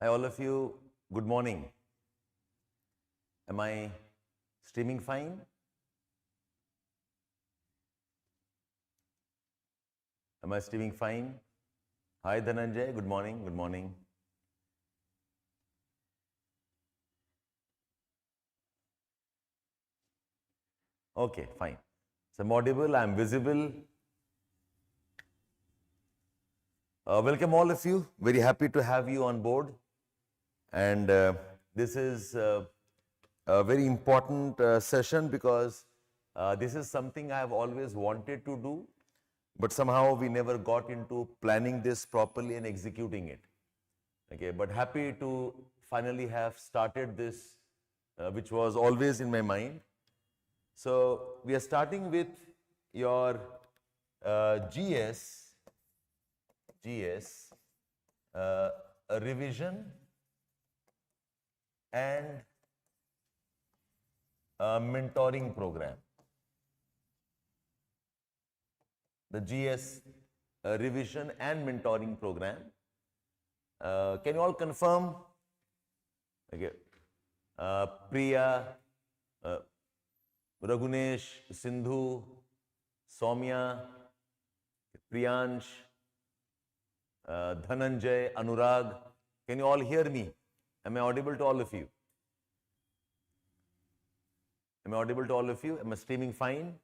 Hi all of you, good morning. Am I streaming fine? Am I streaming fine? Hi Dhananjay, good morning, good morning. Okay, fine. So I'm audible, I'm visible. Welcome all of you, very happy to have you on board. And this is a very important session because this is something I have always wanted to do, but somehow we never got into planning this properly and executing it. Okay, but happy to finally have started this, which was always in my mind. So we are starting with your GS, a revision and a mentoring program. The GS revision and mentoring program. Can you all confirm? Okay. Priya, Raghunesh, Sindhu, Soumya, Priyansh, Dhananjay, Anurag. Can you all hear me? Am I audible to all of you? Am I audible to all of you? Am I streaming fine?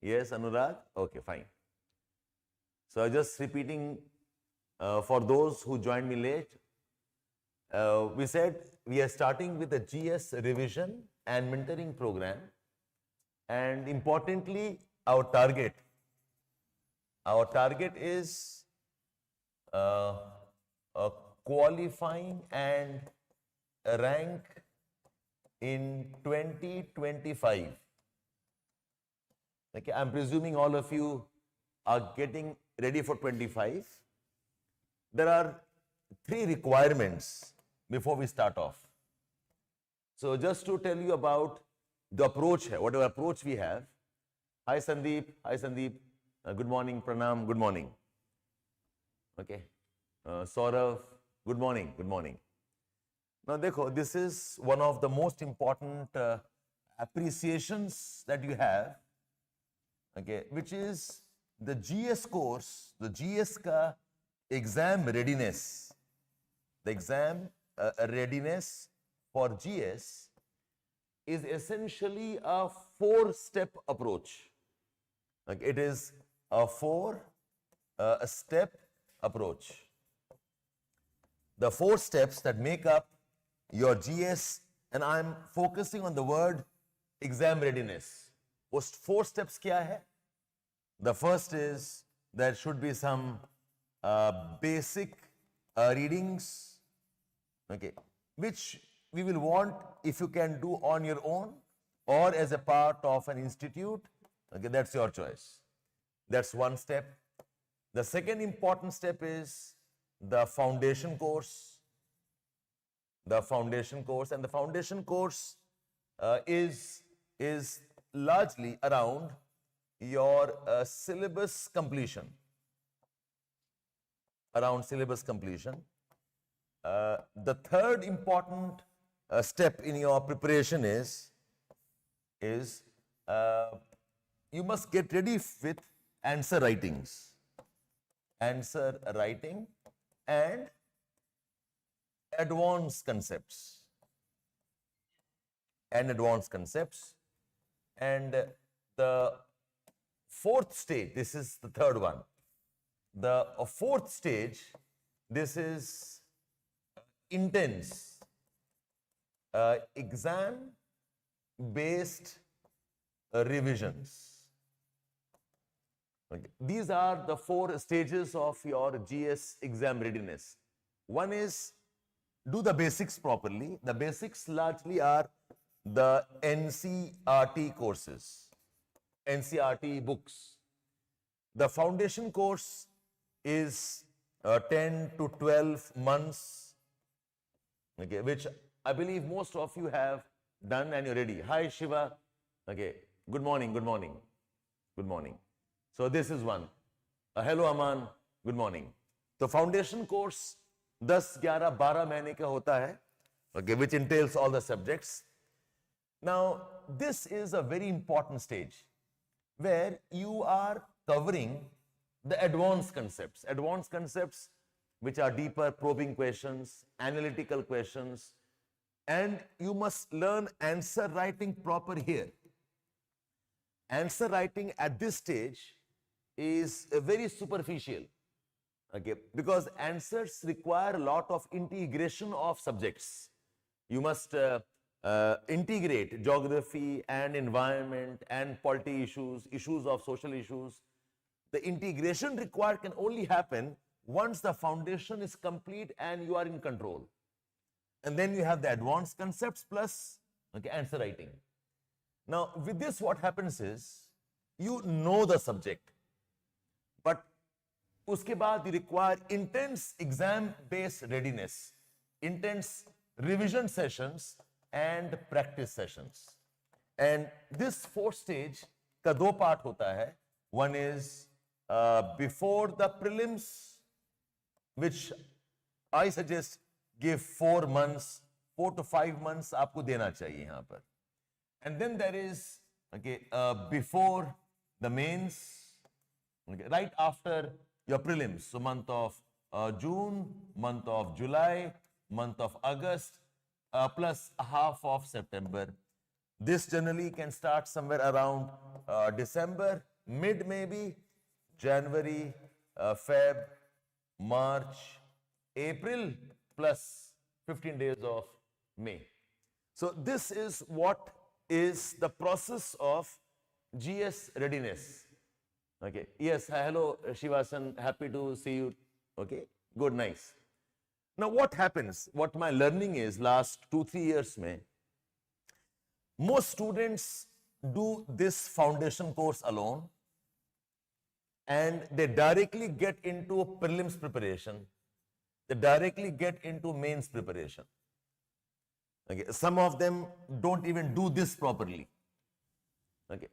Yes, Anurag? Okay, fine. So just repeating for those who joined me late, we said we are starting with the GS revision and mentoring program, and importantly, our target is qualifying and rank in 2025. Okay, I'm presuming all of you are getting ready for 25. There are 3 requirements before we start off. So just to tell you about the approach here, whatever approach we have. Hi Sandeep, good morning, Pranam, good morning. Okay, Saurav, good morning, good morning. Now dekho, this is one of the most important appreciations that you have, okay, which is the GS course, the GS ka exam readiness. The exam readiness for GS is essentially a 4-step approach. Like it is a 4-step approach. The 4 steps that make up your GS, and I'm focusing on the word exam readiness. Those 4 steps kya hai? The first is there should be some basic readings, okay, which we will want if you can do on your own or as a part of an institute. Okay, that's your choice. That's one step. The second important step is the foundation course. The foundation course, and the foundation course is largely around your syllabus completion. Around syllabus completion. The third important step in your preparation is you must get ready with answer writings. Answer writing and advanced concepts. And the 4th stage, this is the third one. The 4th stage, this is intense exam-based revisions. Okay. These are the 4 stages of your GS exam readiness. One is do the basics properly. The basics largely are the NCERT courses, NCERT books. The foundation course is 10 to 12 months, okay, which I believe most of you have done and you're ready. Hi Shiva, okay, good morning, good morning, good morning. So this is one. Hello Aman, good morning. तो foundation course 10, 11, 12 महीने का होता है, okay, which entails all the subjects. Now, this is a very important stage where you are covering the advanced concepts which are deeper, probing questions, analytical questions, and you must learn answer writing proper here. Answer writing at this stage is very superficial, okay, because answers require a lot of integration of subjects. You must integrate geography and environment and polity issues, issues of social issues. The integration required can only happen once the foundation is complete and you are in control. And then you have the advanced concepts plus, okay, answer writing. Now, with this, what happens is you know the subject, but uske baad you require intense exam-based readiness, intense revision sessions and practice sessions. And this fourth stage ka do part hota hai. One is before the prelims, which I suggest give 4 months, 4 to 5 months aapko dena chahiye yahan par. And then there is, okay, before the mains, okay, right after your prelims, so month of June, month of July, month of August, plus half of September. This generally can start somewhere around December, mid maybe, January, Feb, March, April, plus 15 days of May. So this is what is the process of GS readiness. Okay. Yes. Hello, Shivasan. Happy to see you. Okay. Good. Nice. Now, what happens? What my learning is last 2-3 years mein, most students do this foundation course alone, and they directly get into prelims preparation. They directly get into mains preparation. Okay. Some of them don't even do this properly. Okay.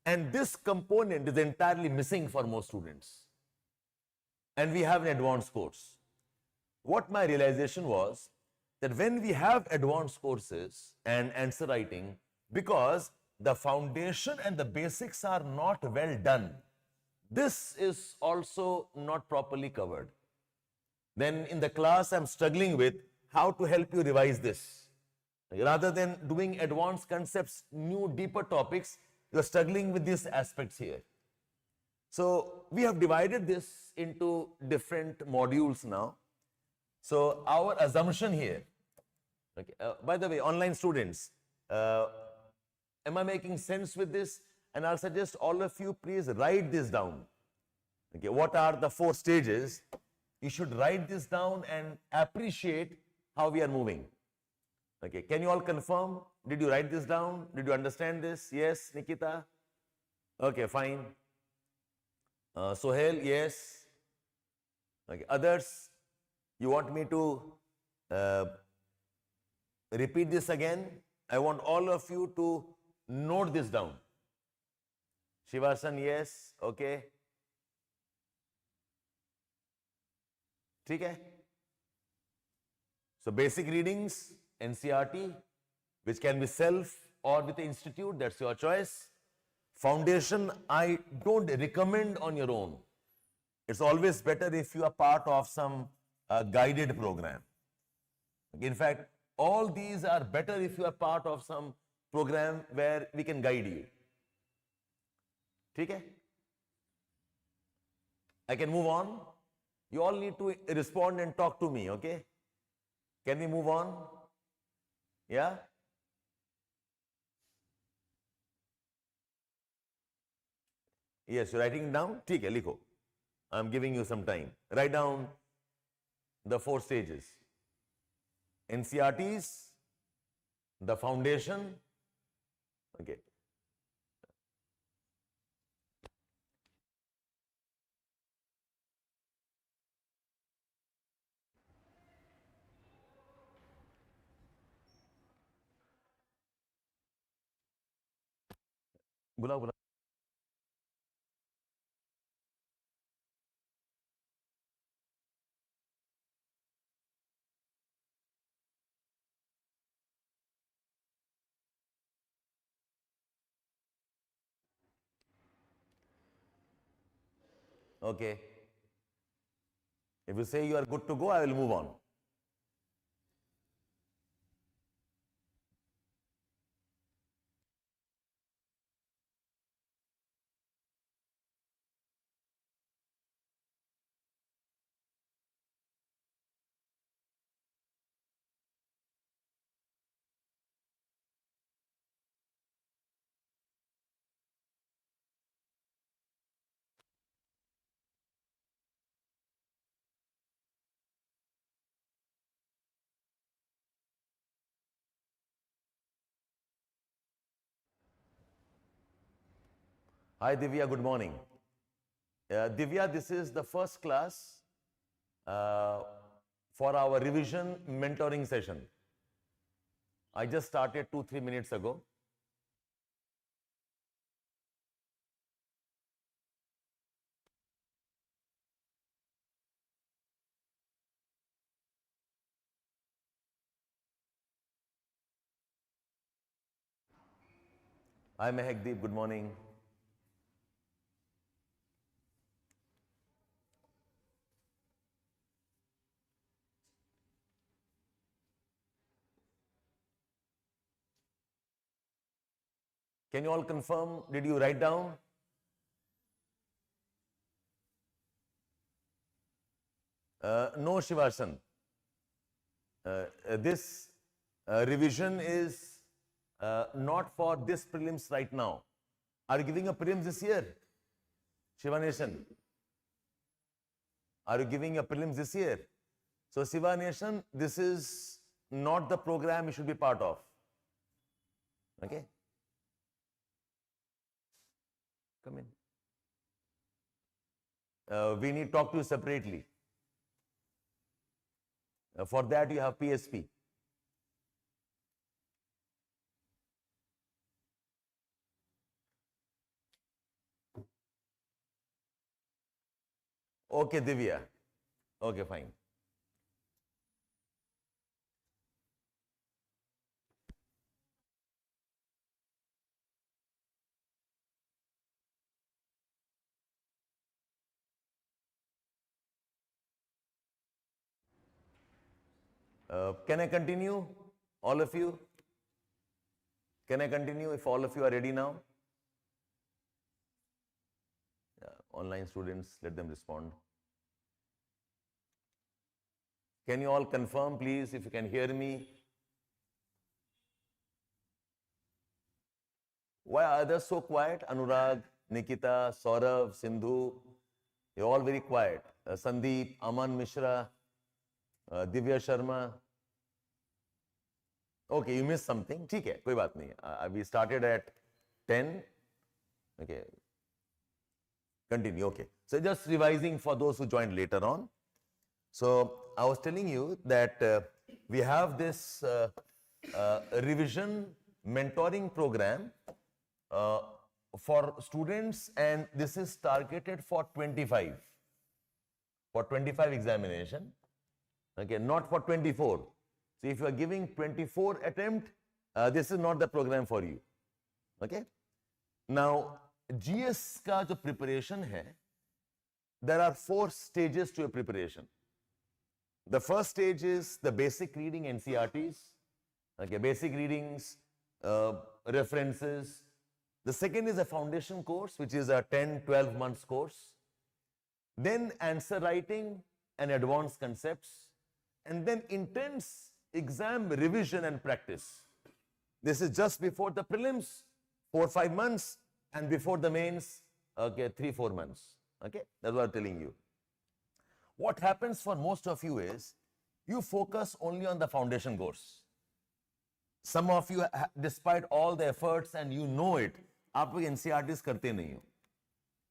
And this component is entirely missing for most students. And we have an advanced course. What my realization was that when we have advanced courses and answer writing, because the foundation and the basics are not well done, this is also not properly covered. Then in the class, I'm struggling with how to help you revise this. Rather than doing advanced concepts, new deeper topics, you're struggling with these aspects here. So we have divided this into different modules now. So our assumption here, okay, by the way, online students, am I making sense with this? And I'll suggest all of you, please write this down. Okay, what are the 4 stages? You should write this down and appreciate how we are moving. Okay, can you all confirm? Did you write this down? Did you understand this? Yes, Nikita? Okay, fine. Sohail, yes. Okay, others, you want me to repeat this again? I want all of you to note this down. Shivasan, yes. Okay. ठीक है? So basic readings, NCERT, which can be self or with the institute, that's your choice. Foundation, I don't recommend on your own. It's always better if you are part of some guided program. In fact, all these are better if you are part of some program where we can guide you. ठीक है? I can move on. You all need to respond and talk to me, okay? Can we move on? Yeah? Yes, you're writing down? ठीक है, लिखो. I'm giving you some time. Write down the 4 stages. NCERTs, the foundation, okay. बुलाओ Okay. If you say you are good to go, I will move on. Hi Divya, good morning. Divya, this is the first class for our revision mentoring session. I just started 2-3 minutes ago. Hi Mehakdeep, good morning. Can you all confirm, did you write down? No, Shivashan. This revision is not for this prelims right now. Are you giving a prelims this year? Shiva Nation. Are you giving a prelims this year? So Shiva Nation, this is not the program you should be part of. Okay? Come in. We need to talk to you separately. For that you have PSP. Okay, Divya. Okay, fine. Can I continue, all of you? Can I continue if all of you are ready now? Online students, let them respond. Can you all confirm, please, if you can hear me? Why are others so quiet? Anurag, Nikita, Saurav, Sindhu, you're all very quiet. Sandeep, Aman Mishra, Divya Sharma. Okay, you missed something. ठीक है, कोई बात नहीं. We started at 10. Okay. Continue. Okay. So just revising for those who joined later on. So I was telling you that we have this revision mentoring program for students, and this is targeted for 25. For 25 examination. Okay, not for 24. So if you are giving 24 attempt, this is not the program for you. Okay. Now, GS का जो preparation है, there are 4 stages to a preparation. The first stage is the basic reading NCRTs, okay, basic readings, references. The second is a foundation course, which is a 10-12 months course. Then answer writing and advanced concepts, and then intense exam revision and practice. This is just before the prelims, 4-5 months, and before the mains, okay, 3-4 months. Okay, that's what I'm telling you. What happens for most of you is, you focus only on the foundation course. Some of you, despite all the efforts and you know it, आप लोग NCRTs करते नहीं हो.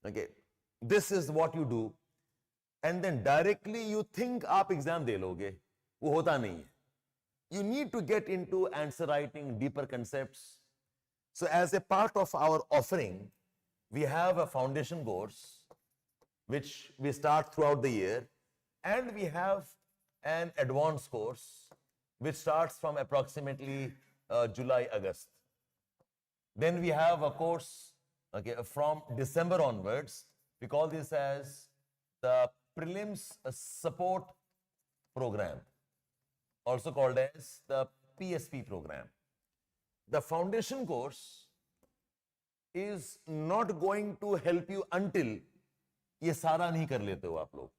Okay, this is what you do, and then directly you think आप exam दे लोगे, वो होता नहीं है. You need to get into answer writing, deeper concepts. So as a part of our offering, we have a foundation course, which we start throughout the year, and we have an advanced course, which starts from approximately July, August. Then we have a course, okay, from December onwards. We call this as the prelims support program, also called as the PSP program. The foundation course is not going to help you until ये सारा नहीं कर लेते हो आप लोग.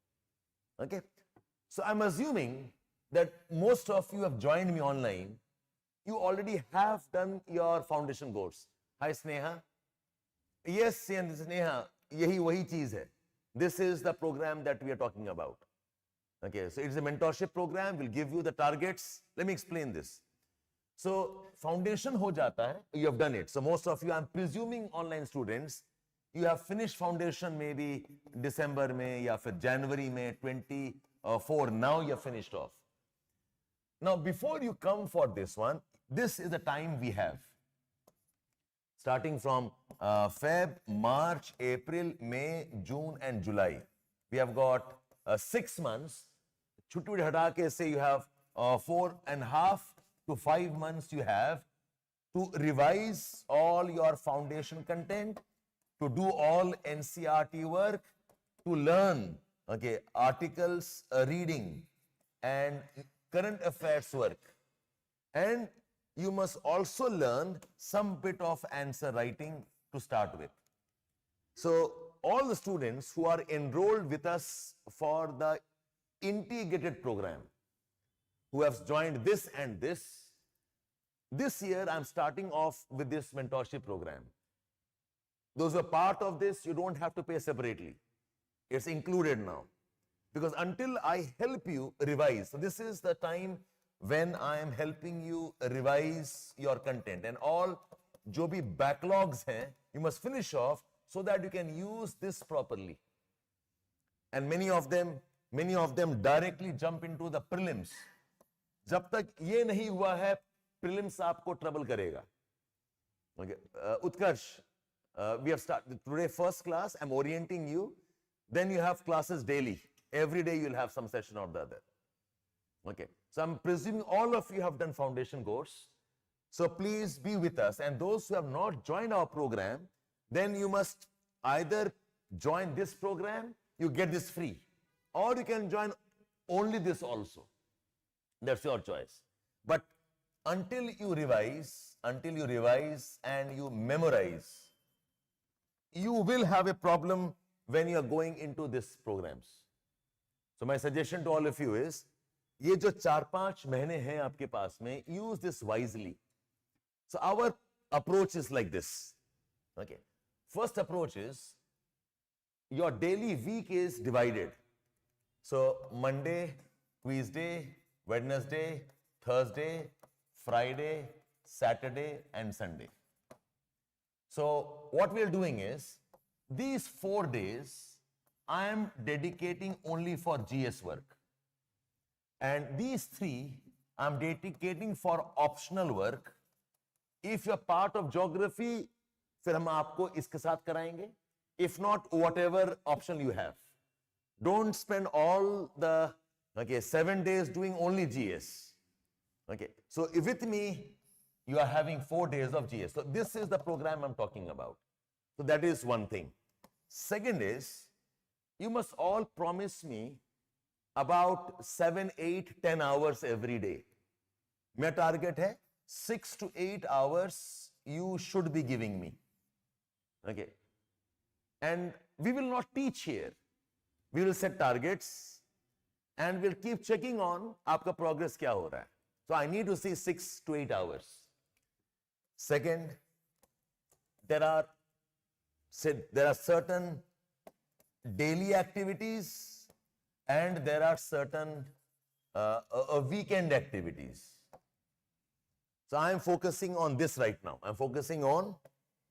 Okay, so I'm assuming that most of you have joined me online. You already have done your foundation course. Hi Sneha. Yes, Sneha, यही वही चीज है. This is the program that we are talking about. Okay, so it's a mentorship program. We'll give you the targets. Let me explain this. So foundation हो जाता है. You have done it. So most of you, I'm presuming online students, you have finished foundation maybe December में या फिर January में 24. Now you have finished off. Now before you come for this one, this is the time we have. Starting from Feb, March, April, May, June and July. We have got 6 months. Chutti hata ke say you have 4.5 to 5 months you have to revise all your foundation content, to do all NCERT work, to learn articles, reading and current affairs work. And you must also learn some bit of answer writing to start with. So all the students who are enrolled with us for the integrated program, who have joined this and this year I'm starting off with this mentorship program. Those who are part of this, you don't have to pay separately. It's included now. Because until I help you revise, so this is the time when I am helping you revise your content, and all जो भी backlogs हैं, you must finish off so that you can use this properly. And many of them directly jump into the prelims. जब तक ये नहीं हुआ है, prelims आपको trouble करेगा. Okay, Utkarsh, we have started today first class. I'm orienting you. Then you have classes daily. Every day you'll have some session or the other. Okay, so I'm presuming all of you have done foundation course. So please be with us. And those who have not joined our program, then you must either join this program, you get this free, or you can join only this also. That's your choice. But until you revise and you memorize, you will have a problem when you are going into these programs. So my suggestion to all of you is, ये जो 4-5 महीने हैं आपके पास में, use this wisely. So our approach is like this. Okay. First approach is, your daily week is divided. So Monday, quiz day, Wednesday, Thursday, Friday, Saturday and Sunday. So what we are doing is, these 4 days I am dedicating only for GS work. And these 3 I am dedicating for optional work. If you are part of geography, फिर हम आपको इसके साथ कराएंगे. If not, whatever option you have. Don't spend all the 7 days doing only GS. Okay, so with me, you are having 4 days of GS. So this is the program I'm talking about. So that is one thing. Second is, you must all promise me about 7, 8, 10 hours every day. My target है 6 to 8 hours you should be giving me. Okay. And we will not teach here. We will set targets and we'll keep checking on आपका progress क्या हो रहा है. So I need to see 6 to 8 hours. Second, there are certain daily activities and there are certain weekend activities. So I am focusing on this right now. I'm focusing on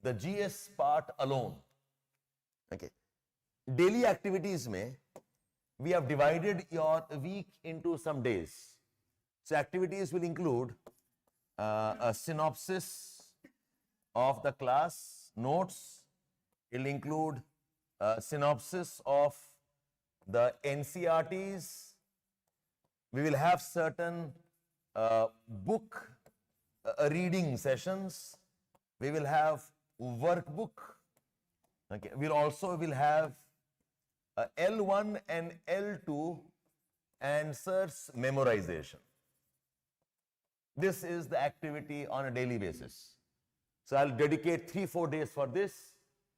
the GS part alone. Okay. Daily activities mein, we have divided your week into some days. So activities will include a synopsis of the class notes. It will include a synopsis of the NCERTs. We will have certain book reading sessions. We will have workbook. Okay. We will have L1 and L2 answers memorization. This is the activity on a daily basis. So I'll dedicate 3-4 days for this,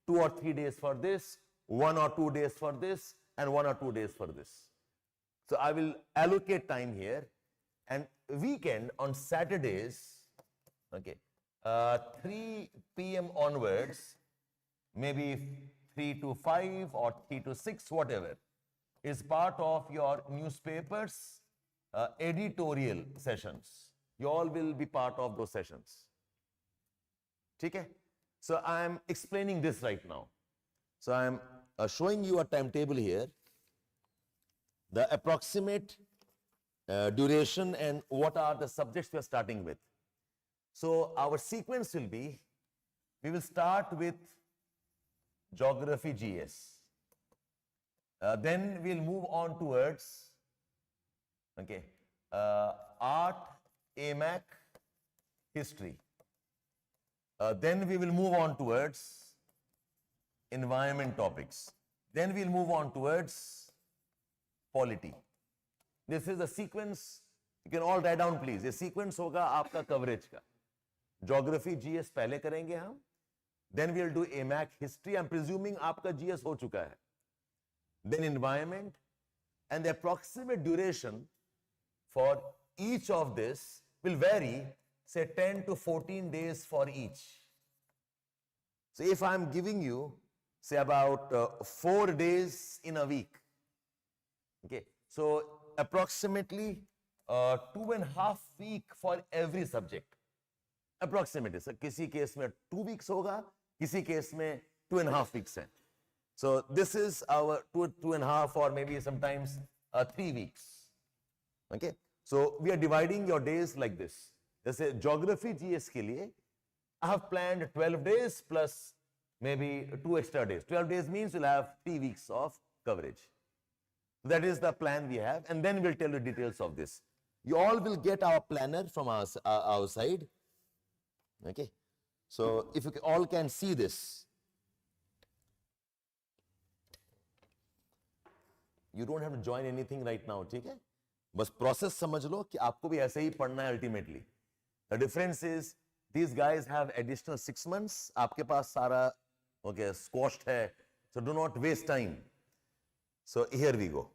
2 or 3 days for this, 1 or 2 days for this, and 1 or 2 days for this. So I will allocate time here, and weekend on Saturdays, okay, 3 p.m. onwards, maybe 3 to 5 or 3 to 6, whatever, is part of your newspapers editorial sessions. You all will be part of those sessions. Okay? So I am explaining this right now. So I am showing you a timetable here, the approximate duration and what are the subjects we are starting with. So our sequence will be, we will start with Geography GS. Then we'll move on towards, okay, Art, AMAC, History. Then we will move on towards environment topics. Then we'll move on towards polity. This is the sequence. You can all write down, please. ये sequence होगा आपका coverage का. Geography GS पहले करेंगे हम. Then we'll do AMAC History. I'm presuming आपका GS हो चुका है. Then environment, and the approximate duration for each of this will vary, say 10 to 14 days for each. So if I'm giving you, say about 4 days in a week, okay, so approximately 2.5 weeks for every subject. Approximately. So किसी case में 2 weeks होगा, किसी case में 2.5 weeks है. So this is our 2.5 or maybe sometimes 3 weeks. Okay. So we are dividing your days like this. जैसे Geography GS के लिए I have planned 12 days plus maybe 2 extra days. 12 days means you'll have 3 weeks of coverage. That is the plan we have, and then we'll tell you details of this. You all will get our planner from our side. Okay. So if you all can see this, you don't have to join anything right now, ठीक है? बस process समझ लो कि आपको भी ऐसे ही पढ़ना है ultimately. The difference is these guys have additional 6 months. आपके पास सारा okay squashed है, so do not waste time. So here we go.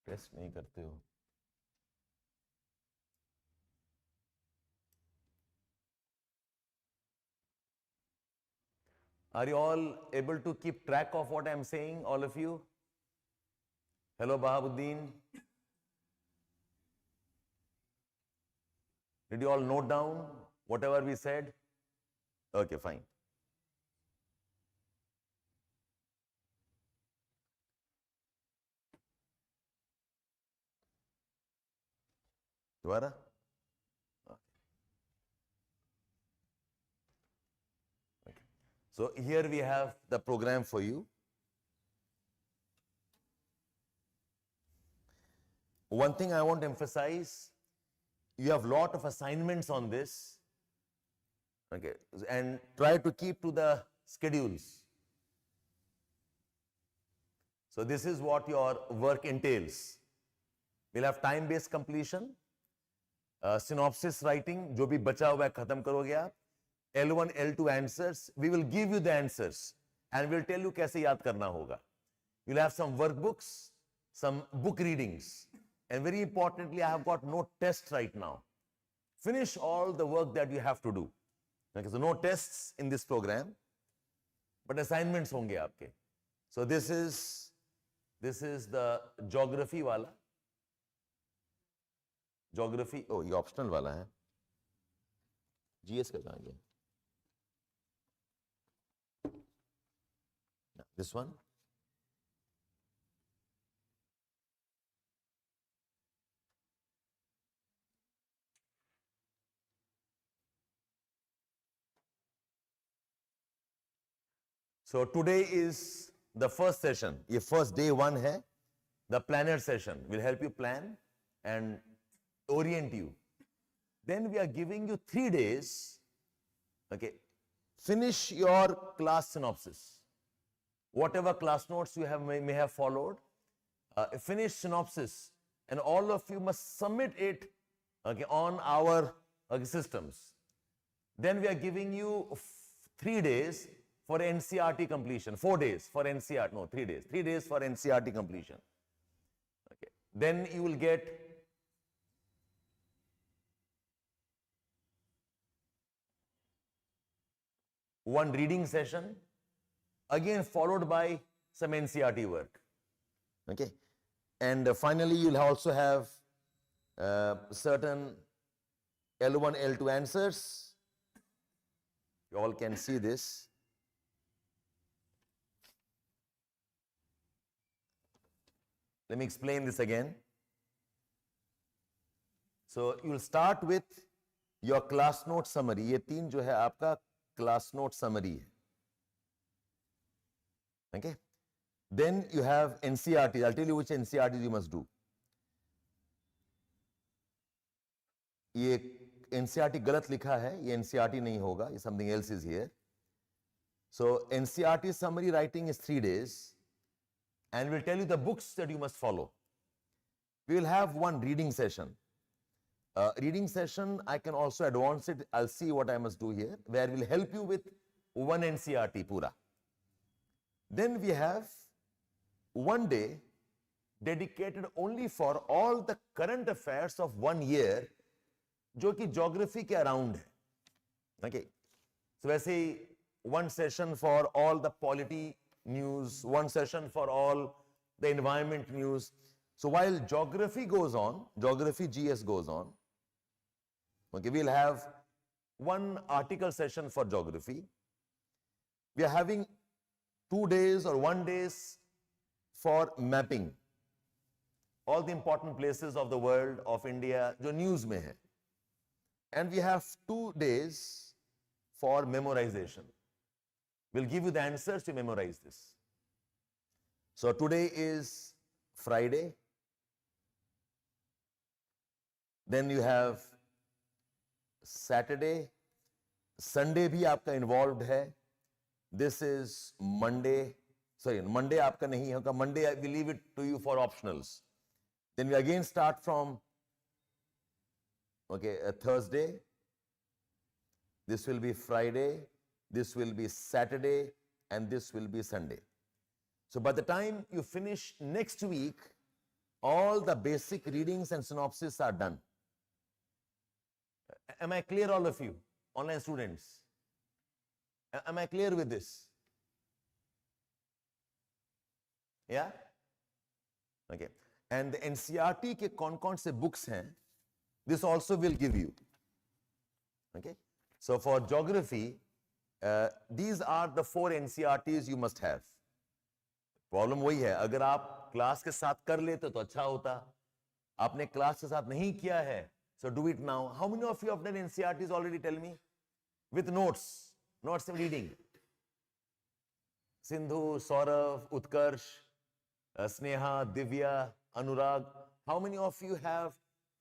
Test नहीं करते हो. Are you all able to keep track of what I am saying, all of you? Hello, Bahabuddin. Did you all note down whatever we said? Okay, fine. दोबारा? Okay. So here we have the program for you. One thing I want to emphasize, you have lot of assignments on this, okay, and try to keep to the schedules. So this is what your work entails. We'll have time-based completion, synopsis writing, जो भी बचा हुआ है खत्म करोगे आप. L1, L2 answers. We will give you the answers and we'll tell you कैसे याद करना होगा. You'll have some workbooks, some book readings, and very importantly, I have got no test right now. Finish all the work that you have to do. Okay, so no tests in this program, but assignments होंगे आपके. So this is the geography वाला. Geography, oh, ये optional वाला है. GS का कहाँ गया? This one. So today is the first session. ये first day 1 है. The planner session will help you plan and orient you. Then we are giving you 3 days. Okay. Finish your class synopsis. Whatever class notes you have may have followed, finish synopsis, and all of you must submit it, okay, on our systems. Then we are giving you 3 days for NCERT completion. 4 days for NCERT. No, 3 days. 3 days for NCERT completion. Okay. Then you will get one reading session, again followed by some NCERT work. Okay. And finally, you'll also have certain L1, L2 answers. You all can see this. Let me explain this again. So you'll start with your class note summary. ये 3 जो है आपका class note summary है. Okay. Then you have NCERT. I'll tell you which NCERT you must do. ये NCERT गलत लिखा है. ये NCERT नहीं होगा. ये something else is here. So NCERT summary writing is 3 days. And we'll tell you the books that you must follow. We will have one reading session. Reading session, I can also advance it. I'll see what I must do here, where we'll help you with one NCERT pura. Then we have one day dedicated only for all the current affairs of 1 year, जो कि geography के around है. Okay. So वैसे one session for all the polity news, one session for all the environment news. So while geography goes on, geography GS goes on, okay, we'll have one article session for geography. We are having 2 days or 1 day for mapping all the important places of the world, of India, जो news में है. And we have 2 days for memorization. We'll give you the answers to memorize this. So today is Friday. Then you have Saturday. Sunday भी आपका involved है. This is Monday. Sorry, Monday आपका नहीं होगा. Monday I will leave it to you for optionals. Then we again start from Thursday. This will be Friday. This will be Saturday, and this will be Sunday. So by the time you finish next week, all the basic readings and synopsis are done. Am I clear, all of you, online students? Am I clear with this? Yeah? Okay. And the NCERT के कौन-कौन से books हैं, this also will give you. Okay. So for geography, these are the 4 NCERTs you must have. Problem वही है, अगर आप class के साथ कर लेते तो अच्छा होता. आपने क्लास के साथ नहीं किया है, so do it now. How many of you have done NCERTs already? Tell me. With notes in reading. Sindhu, Saurav, Utkarsh, Sneha, Divya, Anurag. How many of you have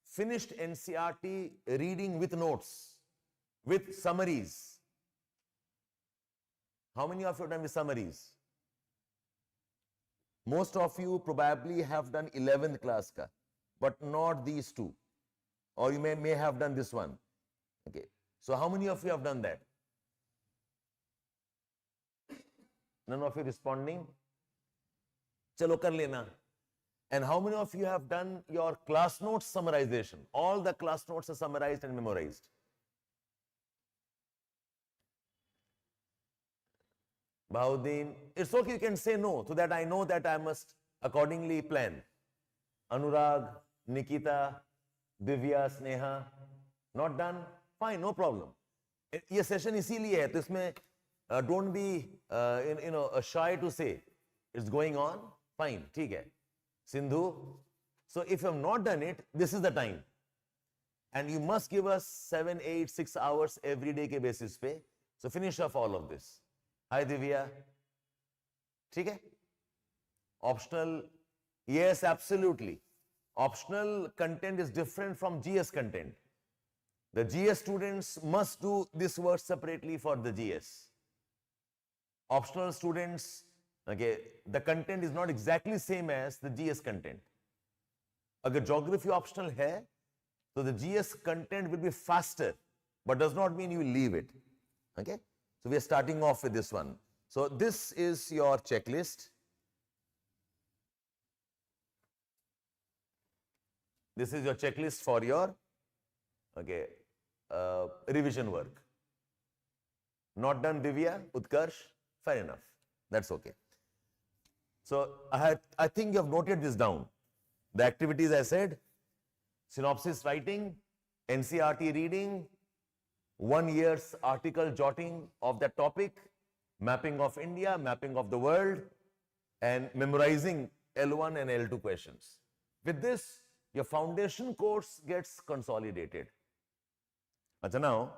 finished NCERT reading with notes, with summaries? How many of you have done with summaries? Most of you probably have done 11th class ka, but not these 2. Or you may have done this one. Okay. So how many of you have done that? None of you responding? Chalo kar lena. And how many of you have done your class notes summarization? All the class notes are summarized and memorized. Bahudin, it's okay, you can say no, so that I know that I must accordingly plan. Anurag, Nikita, Divya, Sneha, not done? Fine, no problem. ये session इसीलिए है, तो इसमें don't be shy to say it's going on. Fine, ठीक है. Sindhu, so if you have not done it, this is the time. And you must give us 7, 8, 6 hours every day ke basis pe. So finish off all of this. Hi Divya. ठीक है? Optional, yes, absolutely. Optional content is different from GS content. The GS students must do this work separately for the GS. Optional students, okay, the content is not exactly same as the GS content. Agar geography optional hai, so the GS content will be faster, but does not mean you will leave it. Okay? So we are starting off with this one. So this is your checklist. This is your checklist for your revision work. Not done, Divya, Utkarsh? Fair enough. That's okay. So I think you have noted this down. The activities I said: synopsis writing, NCERT reading, 1 year's article jotting of that topic, mapping of India, mapping of the world, and memorizing L1 and L2 questions. With this, your foundation course gets consolidated. Achha, now,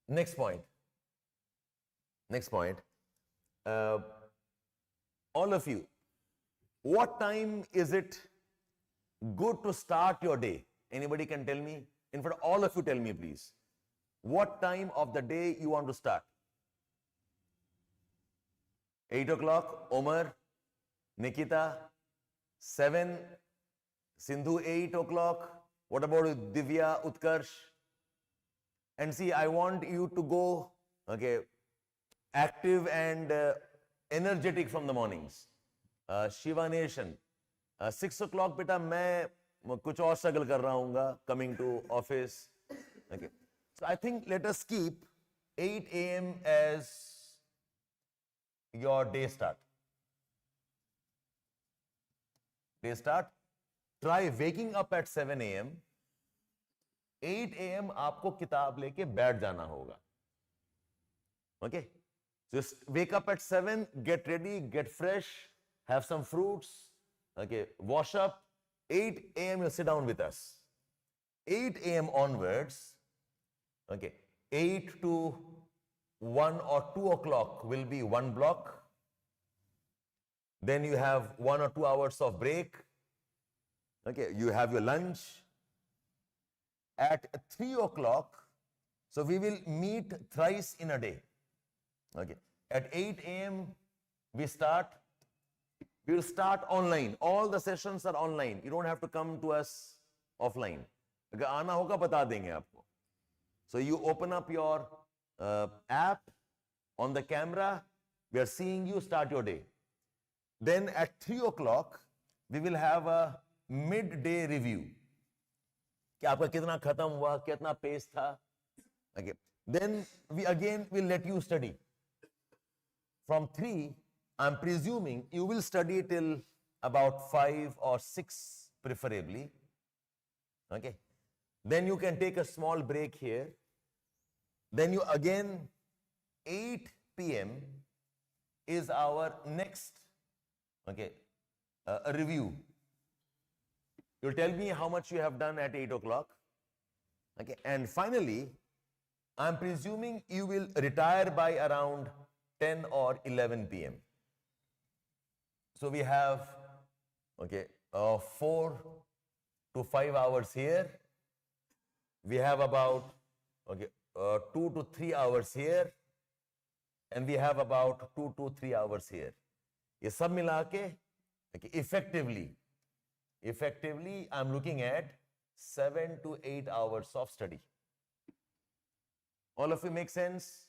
next point. All of you, what time is it good to start your day? Anybody can tell me? In fact, all of you tell me, please. What time of the day you want to start? 8 o'clock, Omar, Nikita, 7, Sindhu, 8 o'clock. What about Divya, Utkarsh? And see, I want you to go, active and energetic from the mornings. Shiva Nation, 6 o'clock, beta, मैं कुछ और struggle कर रहा हूँगा, coming to office. Okay. So I think let us keep 8 a.m. as your day start. Try waking up at 7 a.m. 8 a.m. आपको किताब लेके बैठ जाना होगा. Okay? Just wake up at 7, get ready, get fresh, have some fruits, okay, wash up. 8 a.m. you sit down with us. 8 a.m. onwards, okay, 8 to 1 or 2 o'clock will be one block. Then you have 1 or 2 hours of break. Okay, you have your lunch. At 3 o'clock, so we will meet thrice in a day. Okay, at 8 a.m. we will start online. All the sessions are online. You don't have to come to us offline. Agar aana hoga, bata denge aapko. So you open up your app on the camera. We are seeing you start your day. Then at 3 o'clock, we will have a midday review. कि आपका कितना खत्म हुआ, कितना page था. Okay. Then we again will let you study. From 3, I'm presuming you will study till about 5 or 6 preferably. Okay. Then you can take a small break here. Then you again, 8 p.m. is our next a review. You'll tell me how much you have done at 8 o'clock. Okay. And finally, I'm presuming you will retire by around 10 or 11 p.m. So we have 4 to 5 hours here. We have about 2 to 3 hours here. And we have about 2 to 3 hours here. ये सब मिला के effectively I'm looking at 7 to 8 hours of study. All of you make sense?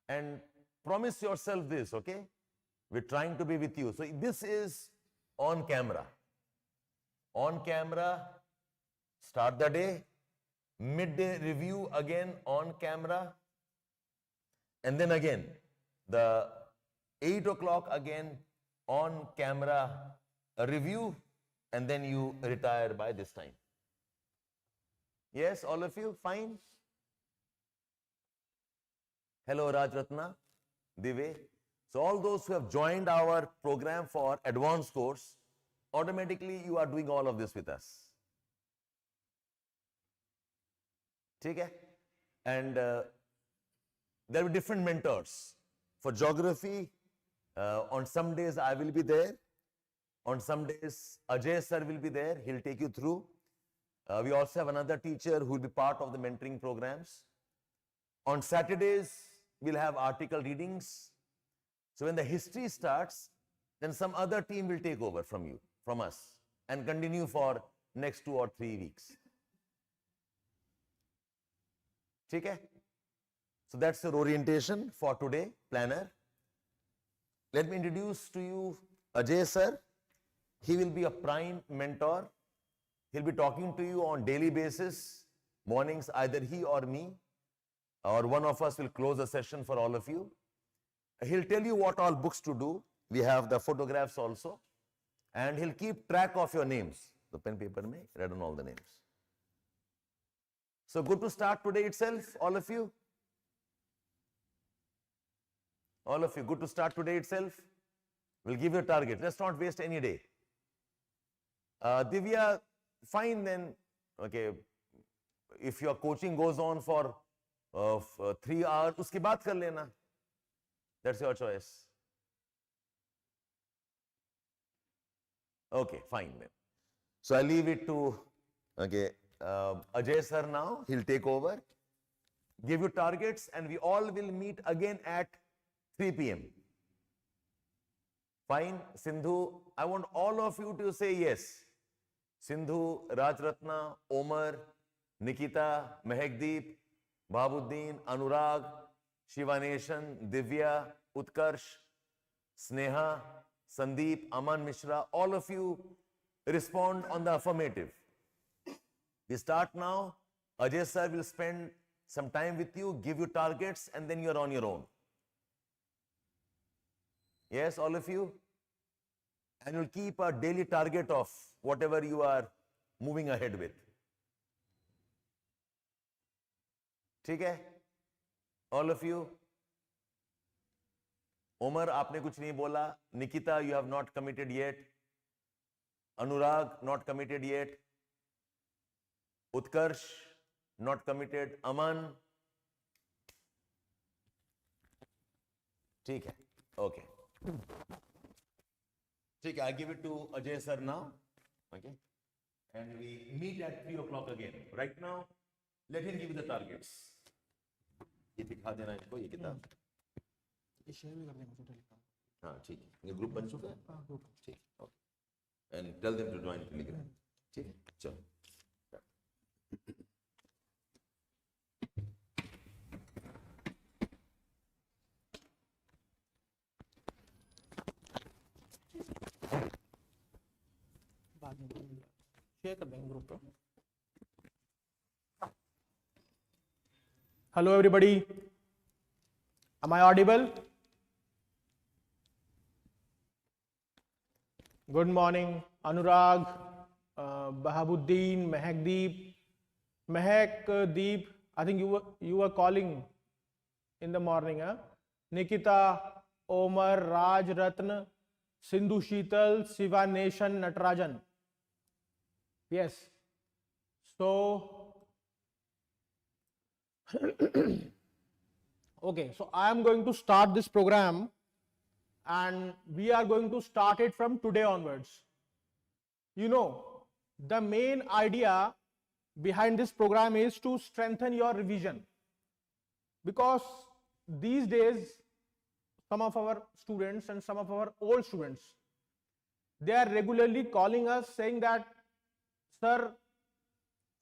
And promise yourself this, okay? We're trying to be with you. So this is on camera. On camera, start the day. Midday review again on camera. And then again, the 8 o'clock again on camera a review, and then you retire by this time. Yes, all of you, fine? Hello, Rajratna, Dive. So all those who have joined our program for advanced course, automatically you are doing all of this with us. Okay? And there will be different mentors. For geography, on some days I will be there. On some days, Ajay sir will be there. He'll take you through. We also have another teacher who will be part of the mentoring programs. On Saturdays, we'll have article readings. So when the history starts, then some other team will take over from you, from us, and continue for next 2 or 3 weeks. Okay? So that's your orientation for today, planner. Let me introduce to you Ajay sir. He will be a prime mentor. He'll be talking to you on daily basis, mornings, either he or me, or one of us will close a session for all of you. He'll tell you what all books to do. We have the photographs also. And he'll keep track of your names. The pen paper may write on all the names. So good to start today itself, all of you. All of you, good to start today itself. We'll give you a target. Let's not waste any day. Divya, fine then. Okay. If your coaching goes on for 3 hours, uske baad kar lena. That's your choice. Okay, fine then. So I leave it to Ajay sir now. He'll take over, give you targets, and we all will meet again at 3 p.m. Fine, Sindhu. I want all of you to say yes. Sindhu, Rajratna, Omar, Nikita, Mehekdeep, Babuddin, Anurag, Shivanation, Divya, Utkarsh, Sneha, Sandeep, Aman Mishra, all of you respond on the affirmative. We start now. Ajay sir will spend some time with you, give you targets, and then you're on your own. Yes, all of you? And you'll keep a daily target of whatever you are moving ahead with. ठीक है? All of you? Omar, आपने कुछ नहीं बोला. Nikita, you have not committed yet. Anurag, not committed yet. Utkarsh, not committed. Aman. ठीक है. Okay. ठीक है. I give it to Ajay sir now. Okay. And we meet at 3 o'clock again. Right now, let him give you the targets. ये दिखा देना इसको ये किताब. ये शेयर भी कर देंगे टोटल. हाँ ठीक है. ये ग्रुप बन चुका है. हाँ ग्रुप. ठीक. Okay. And tell them to join Telegram. ठीक है. चलो. शेयर कर देंगे ग्रुप पे. Hello everybody, am I audible? Good morning, Anurag, Bahabuddin, Mehekdeep. Mehekdeep, I think you were calling in the morning, huh? Nikita, Omar, Raj, Ratna, Sindhu Sheetal, Siva Nation, Natarajan. Yes. So okay, so I am going to start this program and we are going to start it from today onwards. You know, the main idea behind this program is to strengthen your revision, because these days some of our students and some of our old students, they are regularly calling us saying that, sir,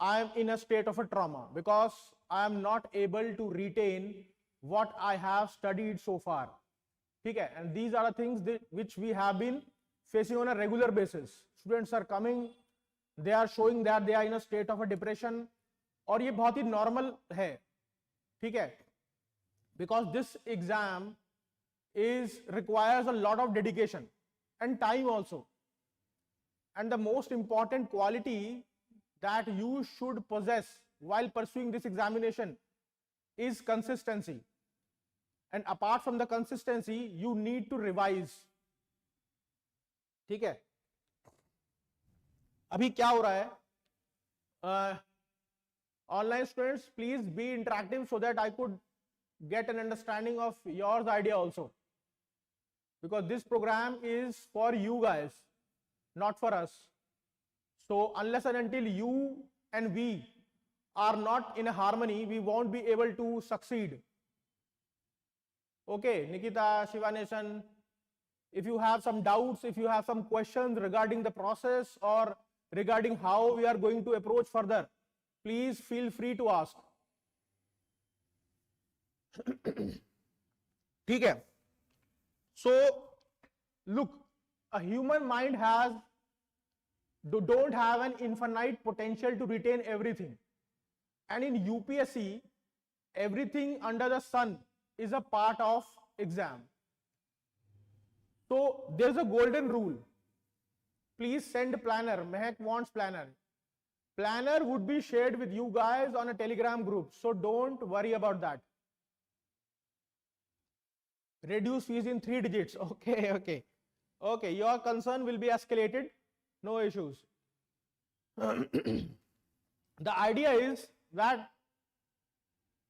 I am in a state of a trauma because I am not able to retain what I have studied so far. Okay? And these are the things which we have been facing on a regular basis. Students are coming, they are showing that they are in a state of a depression, और ये बहुत ही normal है, ठीक है? Because this exam requires a lot of dedication and time also. And the most important quality that you should possess while pursuing this examination is consistency. And apart from the consistency, you need to revise. ठीक है? अभी क्या हो रहा है? Online students, please be interactive so that I could get an understanding of yours idea also, because this program is for you guys, not for us. So unless and until you and we are not in a harmony, we won't be able to succeed. Okay, Nikita, Shiva Nation, if you have some doubts, if you have some questions regarding the process or regarding how we are going to approach further, please feel free to ask. ठीक है? So look, a human mind don't have an infinite potential to retain everything, and in UPSC everything under the sun is a part of exam. So there's a golden rule. Please send planner. Mehak wants planner. Planner would be shared with you guys on a Telegram group, so don't worry about that. Reduce fees in 3 digits. Okay. Your concern will be escalated. No issues. The idea is that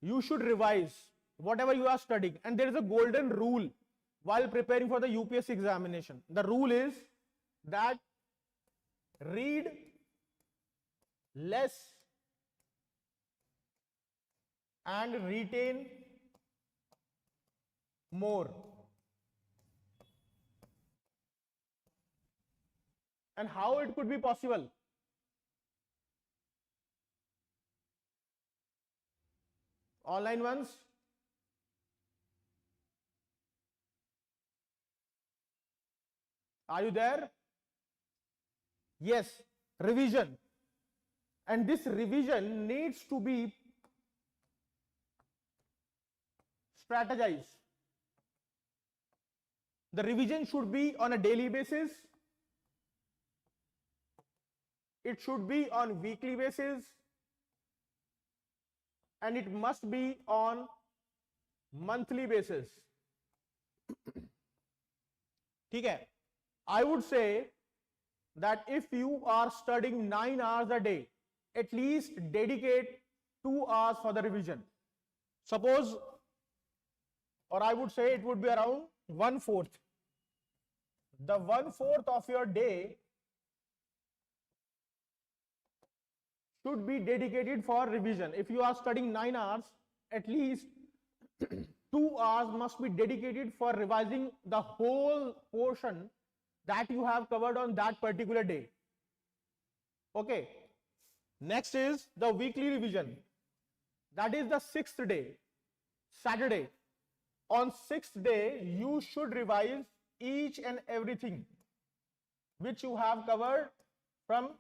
you should revise whatever you are studying, and there is a golden rule while preparing for the UPSC examination. The rule is that read less and retain more. And how it could be possible? Online ones? Are you there? Yes, revision. And this revision needs to be strategized. The revision should be on a daily basis. It should be on weekly basis. And it must be on monthly basis. ठीक है? I would say that if you are studying 9 hours a day, at least dedicate 2 hours for the revision. Suppose, or I would say it would be around 1/4. The 1/4 of your day should be dedicated for revision. If you are studying 9 hours, at least 2 hours must be dedicated for revising the whole portion that you have covered on that particular day. Okay. Next is the weekly revision. That is the 6th day, Saturday. On 6th day, you should revise each and everything which you have covered from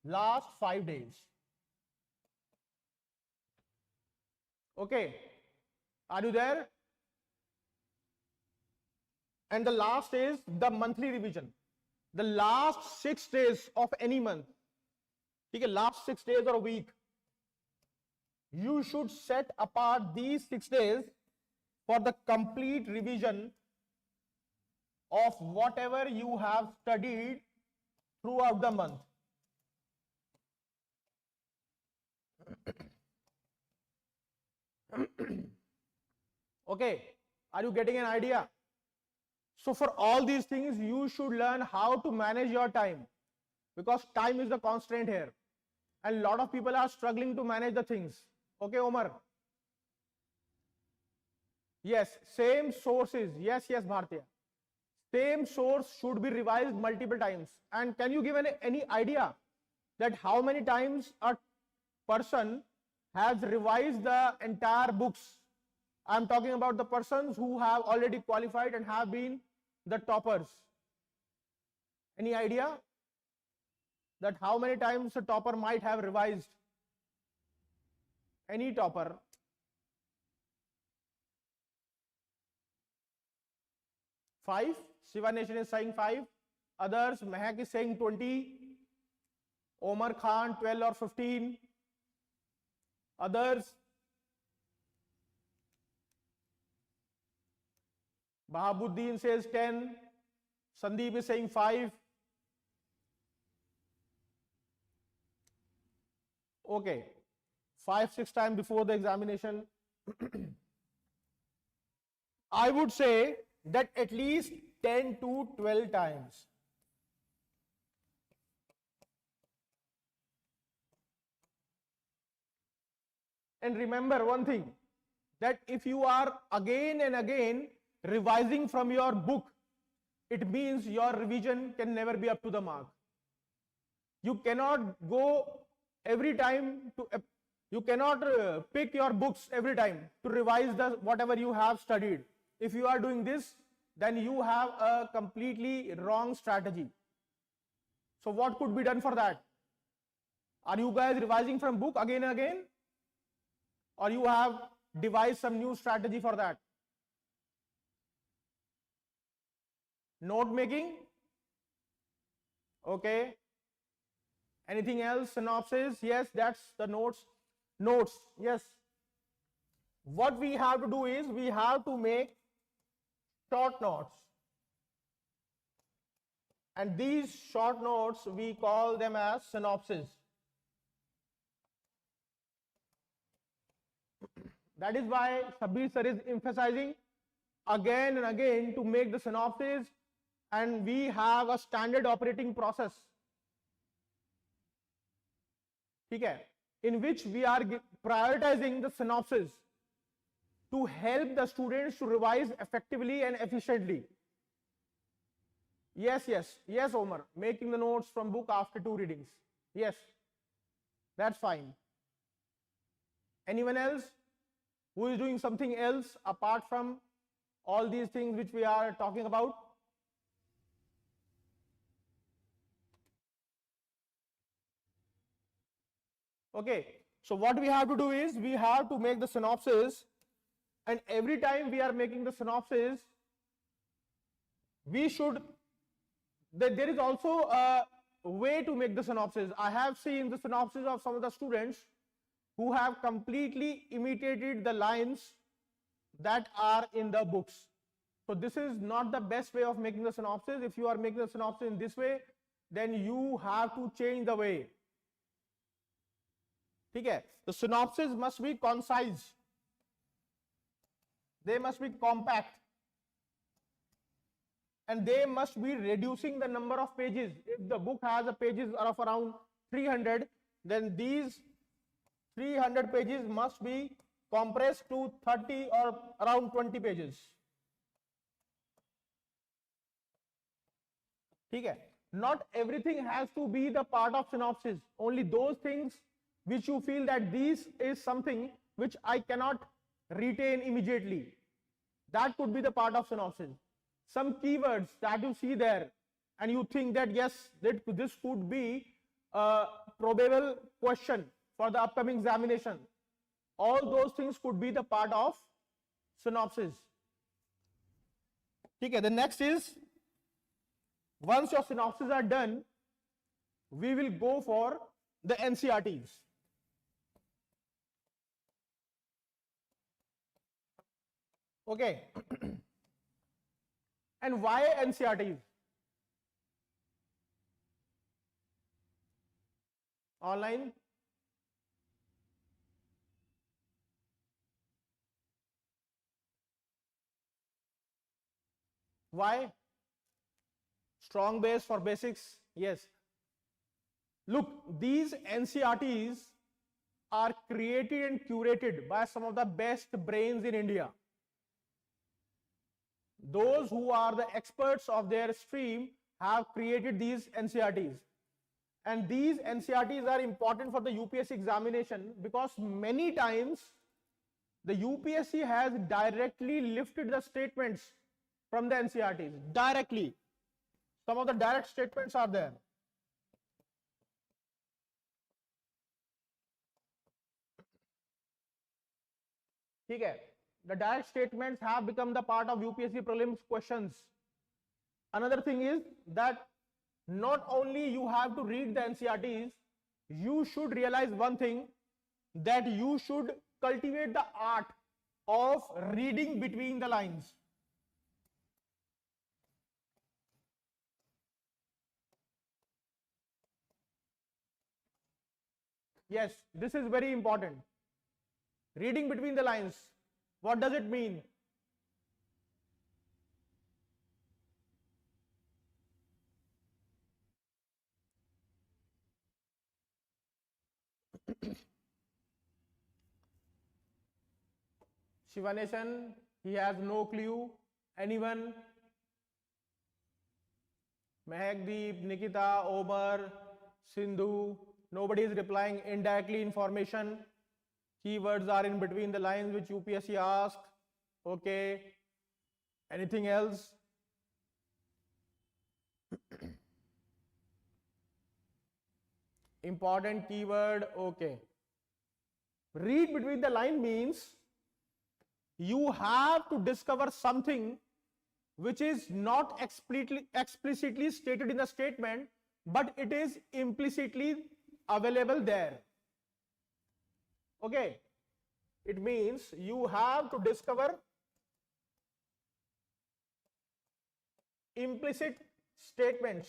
last 5 days. Okay. Are you there? And the last is the monthly revision. The last 6 days of any month, okay, last 6 days or a week, you should set apart these 6 days for the complete revision of whatever you have studied throughout the month. Okay, are you getting an idea? So for all these things, you should learn how to manage your time, because time is the constraint here. And a lot of people are struggling to manage the things. Okay, Omar? Yes, same sources. Yes, Bhartiya. Same source should be revised multiple times. And can you give any idea that how many times a person has revised the entire books? I'm talking about the persons who have already qualified and have been the toppers. Any idea that how many times a topper might have revised? Any topper? Five. Shiva Nation is saying 5. Others, Mehak is saying 20. Omar Khan 12 or 15. Others, Bahabuddin says 10. Sandeep is saying 5. Okay. 5-6 times before the examination. I would say that at least 10 to 12 times. And remember one thing, that if you are again and again revising from your book, it means your revision can never be up to the mark. You cannot go every time to, you cannot pick your books every time to revise the whatever you have studied. If you are doing this, then you have a completely wrong strategy. So what could be done for that? Are you guys revising from book again and again? Or you have devised some new strategy for that? Note making? Okay. Anything else? Synopsis? Yes, that's the notes. Notes, yes. What we have to do is we have to make short notes. And these short notes, we call them as synopsis. That is why Shabbir sir is emphasizing again and again to make the synopsis, and we have a standard operating process, okay, in which we are prioritizing the synopsis to help the students to revise effectively and efficiently. Yes, Omar, making the notes from book after 2 readings. Yes, that's fine. Anyone else who is doing something else apart from all these things which we are talking about? Okay, so what we have to do is we have to make the synopsis, and every time we are making the synopsis, we should, there is also a way to make the synopsis. I have seen the synopsis of some of the students who have completely imitated the lines that are in the books. So this is not the best way of making the synopsis. If you are making the synopsis in this way, then you have to change the way. Okay? The synopsis must be concise. They must be compact. And they must be reducing the number of pages. If the book has a pages of around 300, then these 300 pages must be compressed to 30 or around 20 pages. Okay? Not everything has to be the part of synopsis. Only those things which you feel that this is something which I cannot retain immediately, that could be the part of synopsis. Some keywords that you see there and you think that yes, this could be a probable question for the upcoming examination. All those things could be the part of synopsis. Okay, the next is, once your synopsis are done, we will go for the NCRTs. Okay. And why NCRTs? Online? Why? Strong base for basics? Yes. Look, these NCRTs are created and curated by some of the best brains in India. Those who are the experts of their stream have created these NCRTs. And these NCRTs are important for the UPSC examination because many times the UPSC has directly lifted the statements from the NCRTs. Directly. Some of the direct statements are there. Okay. The direct statements have become the part of UPSC prelims questions. Another thing is that not only you have to read the NCRTs, you should realize one thing, that you should cultivate the art of reading between the lines. Yes, this is very important. Reading between the lines. What does it mean? Shivanation, he has no clue. Anyone? Mehakdeep, Nikita, Omar, Sindhu, nobody is replying. Indirectly information. Keywords are in between the lines which UPSC asked. Okay. Anything else? Important keyword. Okay. Read between the line means you have to discover something which is not explicitly stated in the statement, but it is implicitly available there. Okay. It means you have to discover implicit statements.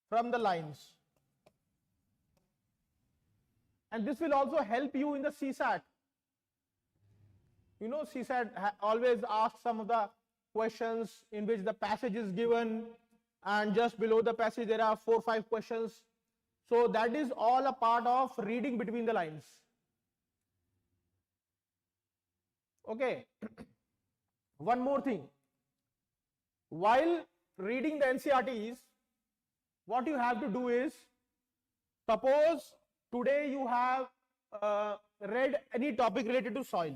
From the lines. And this will also help you in the CSAT. You know, CSAT always asks some of the questions in which the passage is given, and just below the passage there are 4 or 5 questions. So that is all a part of reading between the lines. Okay. One more thing. While reading the NCERTs, what you have to do is, suppose today you have read any topic related to soil.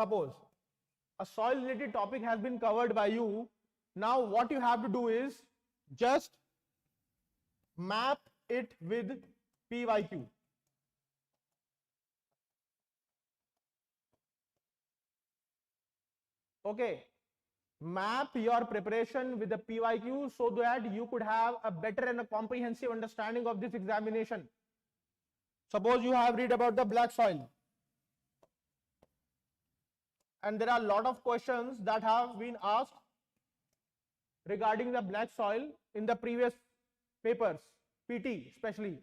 Suppose a soil related topic has been covered by you. Now what you have to do is just map it with PYQ. Okay. Map your preparation with the PYQ so that you could have a better and a comprehensive understanding of this examination. Suppose you have read about the black soil, and there are a lot of questions that have been asked regarding the black soil in the previous papers, PT especially.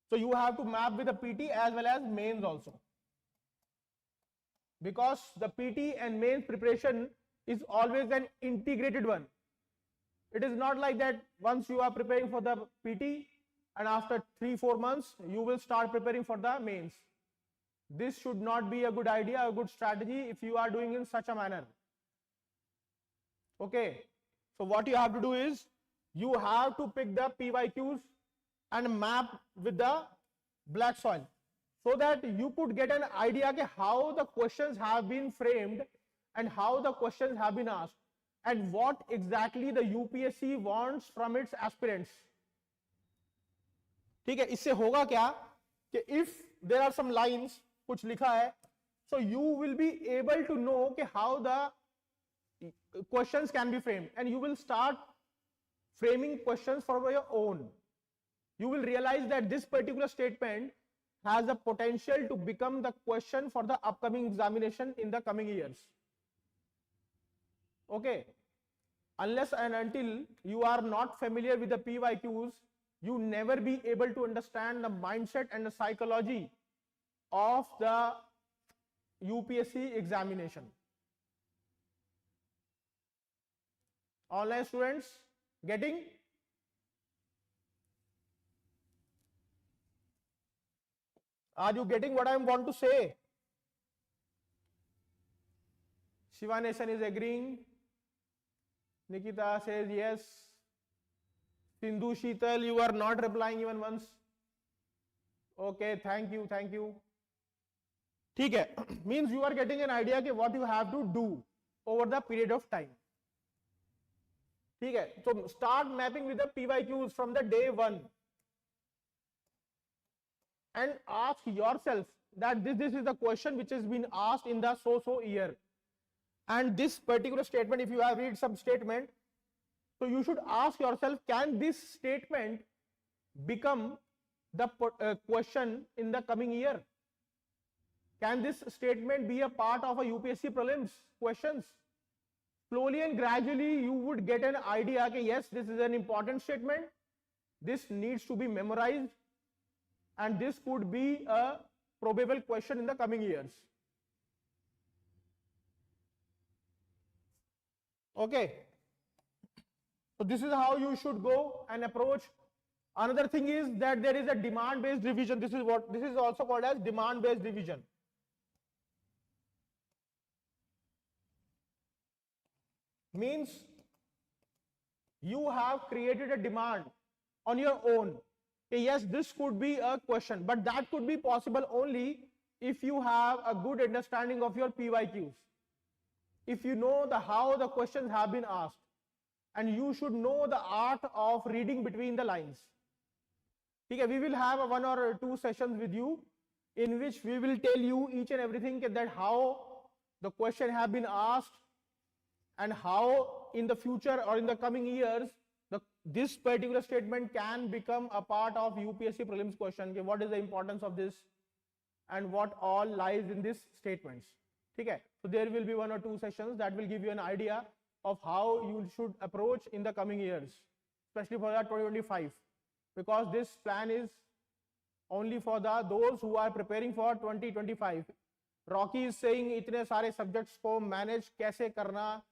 So you have to map with the PT as well as mains also, because the PT and mains preparation is always an integrated one. It is not like that once you are preparing for the PT and after 3-4 months you will start preparing for the mains. This should not be a good idea, a good strategy if you are doing in such a manner. Okay. So what you have to do is you have to pick the PYQs and map with the black soil, so that you could get an idea of how the questions have been framed and how the questions have been asked and what exactly the UPSC wants from its aspirants. ठीक है, इससे होगा क्या कि if there are some lines कुछ लिखा है, so you will be able to know कि how the questions can be framed, and you will start framing questions for your own. You will realize that this particular statement has the potential to become the question for the upcoming examination in the coming years. Okay. Unless and until you are not familiar with the PYQs, you never be able to understand the mindset and the psychology of the UPSC examination. Online students, getting? Are you getting what I want to say? Shiva Nation is agreeing. Nikita says yes. Sindhu Sheetal, you are not replying even once. Okay, thank you, thank you. ठीक है, means you are getting an idea कि what you have to do over the period of time. ठीक है, so start mapping with the PYQs from the day 1. And ask yourself that this is the question which has been asked in the so year, and this particular statement, if you have read some statement, so you should ask yourself, can this statement become the question in the coming year? Can this statement be a part of a UPSC prelims questions? Slowly and gradually you would get an idea that yes, this is an important statement, this needs to be memorized, and this could be a probable question in the coming years. Okay. So this is how you should go and approach. Another thing is that there is a demand-based revision. This is also called as demand-based revision. Means you have created a demand on your own. Okay, yes, this could be a question, but that could be possible only if you have a good understanding of your PYQs. If you know how the questions have been asked, and you should know the art of reading between the lines. Okay, we will have 1 or 2 sessions with you in which we will tell you each and everything that how the question have been asked and how in the future or in the coming years this particular statement can become a part of UPSC prelims question. Okay, what is the importance of this and what all lies in these statements. Okay, so there will be 1 or 2 sessions that will give you an idea of how you should approach in the coming years, especially for that 2025, because this plan is only for those who are preparing for 2025. Rocky is saying इतने सारे subjects को manage कैसे करना,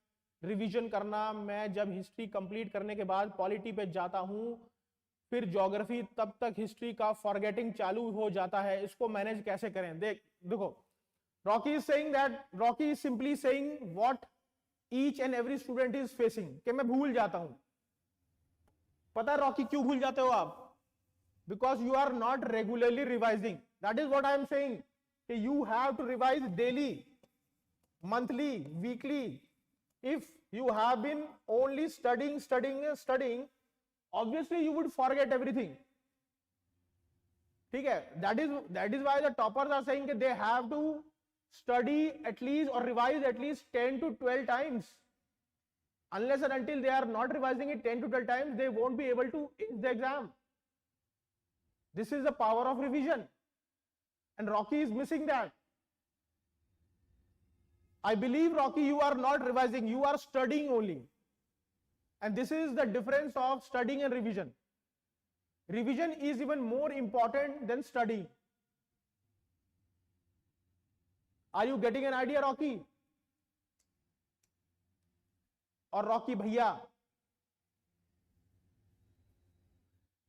revision करना. मैं जब history complete करने के बाद पॉलिटी पे जाता हूं, फिर ज्योग्राफी, तब तक हिस्ट्री का फॉरगेटिंग चालू हो जाता है. इसको मैनेज कैसे करें? देखो, Rocky is saying that, Rocky is simply saying what each and every student is facing, कि मैं भूल जाता हूं. पता है रॉकी क्यों भूल जाते हो आप? Because you are not regularly revising. That is what I am saying, you have to revise daily, monthly, weekly. If you have been only studying, obviously you would forget everything. ठीक है? That is why the toppers are saying that they have to study at least or revise at least 10 to 12 times. Unless and until they are not revising it 10 to 12 times, they won't be able to ace the exam. This is the power of revision, and Rocky is missing that. I believe, Rocky, you are not revising, you are studying only. And this is the difference of studying and revision. Revision is even more important than studying. Are you getting an idea, Rocky? Or Rocky Bhaiya?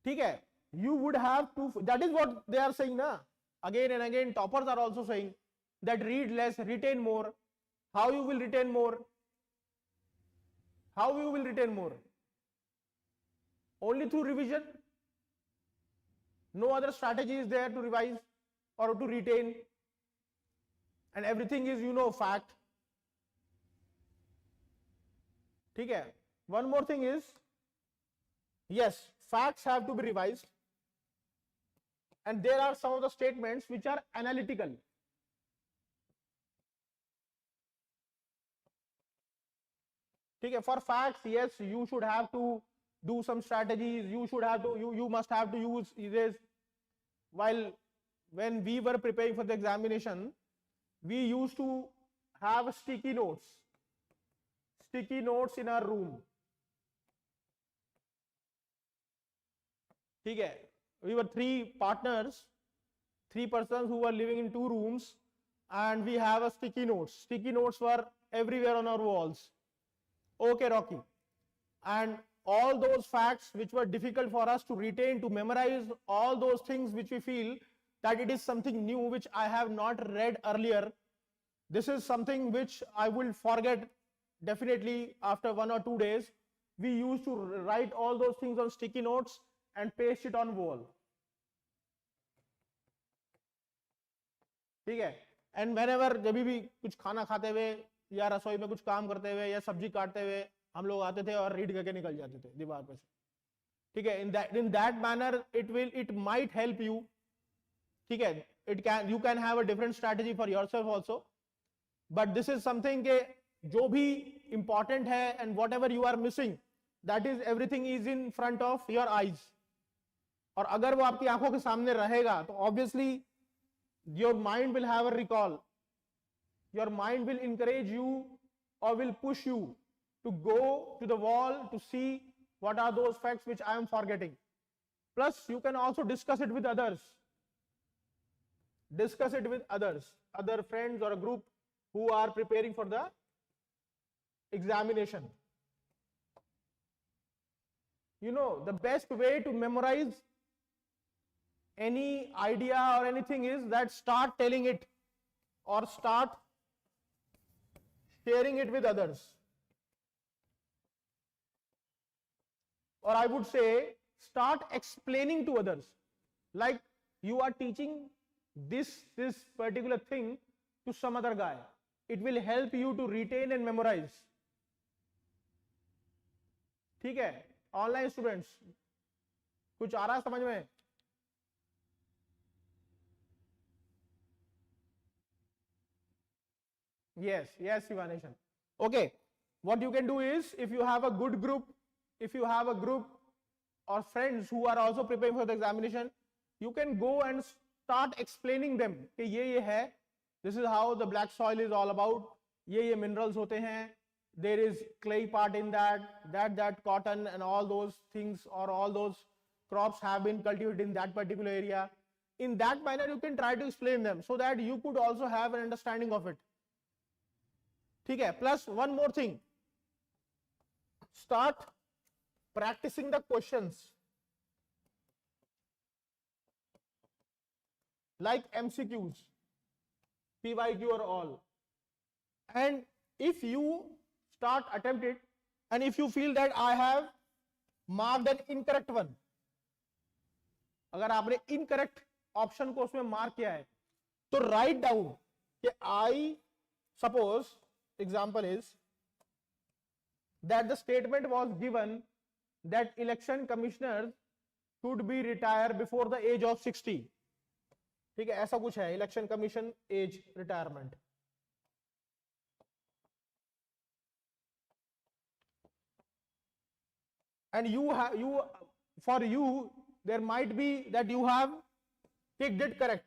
ठीक है? You would have to, that is what they are saying, na? Again and again, toppers are also saying that read less, retain more. How you will retain more? How you will retain more? Only through revision. No other strategy is there to revise or to retain. And everything is, fact. ठीक है? One more thing is, yes, facts have to be revised. And there are some of the statements which are analytical. Okay, for facts, yes, you should have to do some strategies. You must have to use this. While when we were preparing for the examination, we used to have sticky notes in our room. Okay, we were 3 partners, 3 persons who were living in 2 rooms, and we have a sticky notes. Sticky notes were everywhere on our walls. Okay, Rocky. And all those facts which were difficult for us to retain, to memorize, all those things which we feel that it is something new which I have not read earlier, this is something which I will forget definitely after 1 or 2 days. We used to write all those things on sticky notes and paste it on wall. ठीक है? And whenever जब भी कुछ खाना खाते हुए या रसोई में कुछ काम करते हुए या सब्जी काटते हुए हम लोग आते थे और रीड करके निकल जाते थे दीवार पे से. ठीक है? In that manner it might help you. ठीक है? You can have a different strategy for yourself also, but this is something के जो भी important है and whatever you are missing, that is everything is in front of your eyes. और अगर वो आपकी आंखों के सामने रहेगा तो obviously your mind will have a recall. Your mind will encourage you or will push you to go to the wall to see what are those facts which I am forgetting. Plus, you can also discuss it with others. Discuss it with others, other friends or a group who are preparing for the examination. you know, the best way to memorize any idea or anything is that start telling it or start sharing it with others. Or I would say start explaining to others. Like you are teaching this particular thing to some other guy. It will help you to retain and memorize. ठीक है, online students कुछ आ रहा है समझ में? Yes, Ivaneshan. Okay, what you can do is, if you have a good group, if you have a group or friends who are also preparing for the examination, you can go and start explaining them कि ये है, this is how the black soil is all about, ये minerals होते हैं, there is clay part in that cotton and all those things or all those crops have been cultivated in that particular area. In that manner you can try to explain them so that you could also have an understanding of it. ठीक है, plus one more thing, start practicing the questions like MCQs, PYQ or all, and if you start attempt it and if you feel that I have marked an incorrect one, अगर आपने incorrect option को उसमें mark किया है तो write down कि I suppose example is that the statement was given that election commissioners should be retired before the age of 60. ठीक है, ऐसा कुछ है, election commission age retirement. And for you there might be that you have picked it correct.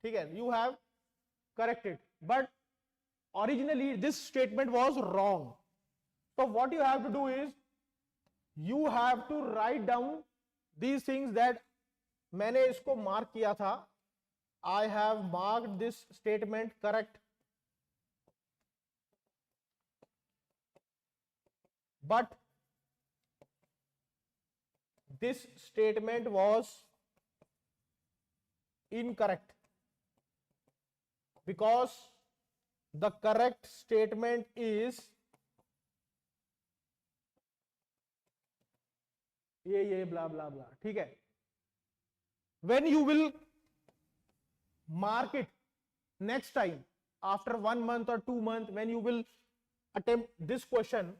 ठीक है, you have corrected, but originally this statement was wrong. So what you have to do is you have to write down these things that मैंने इसको mark किया था, I have marked this statement correct, but this statement was incorrect because the correct statement is ये blah blah blah. ठीक है, when you will mark it next time after 1 month or 2 months, when you will attempt this question,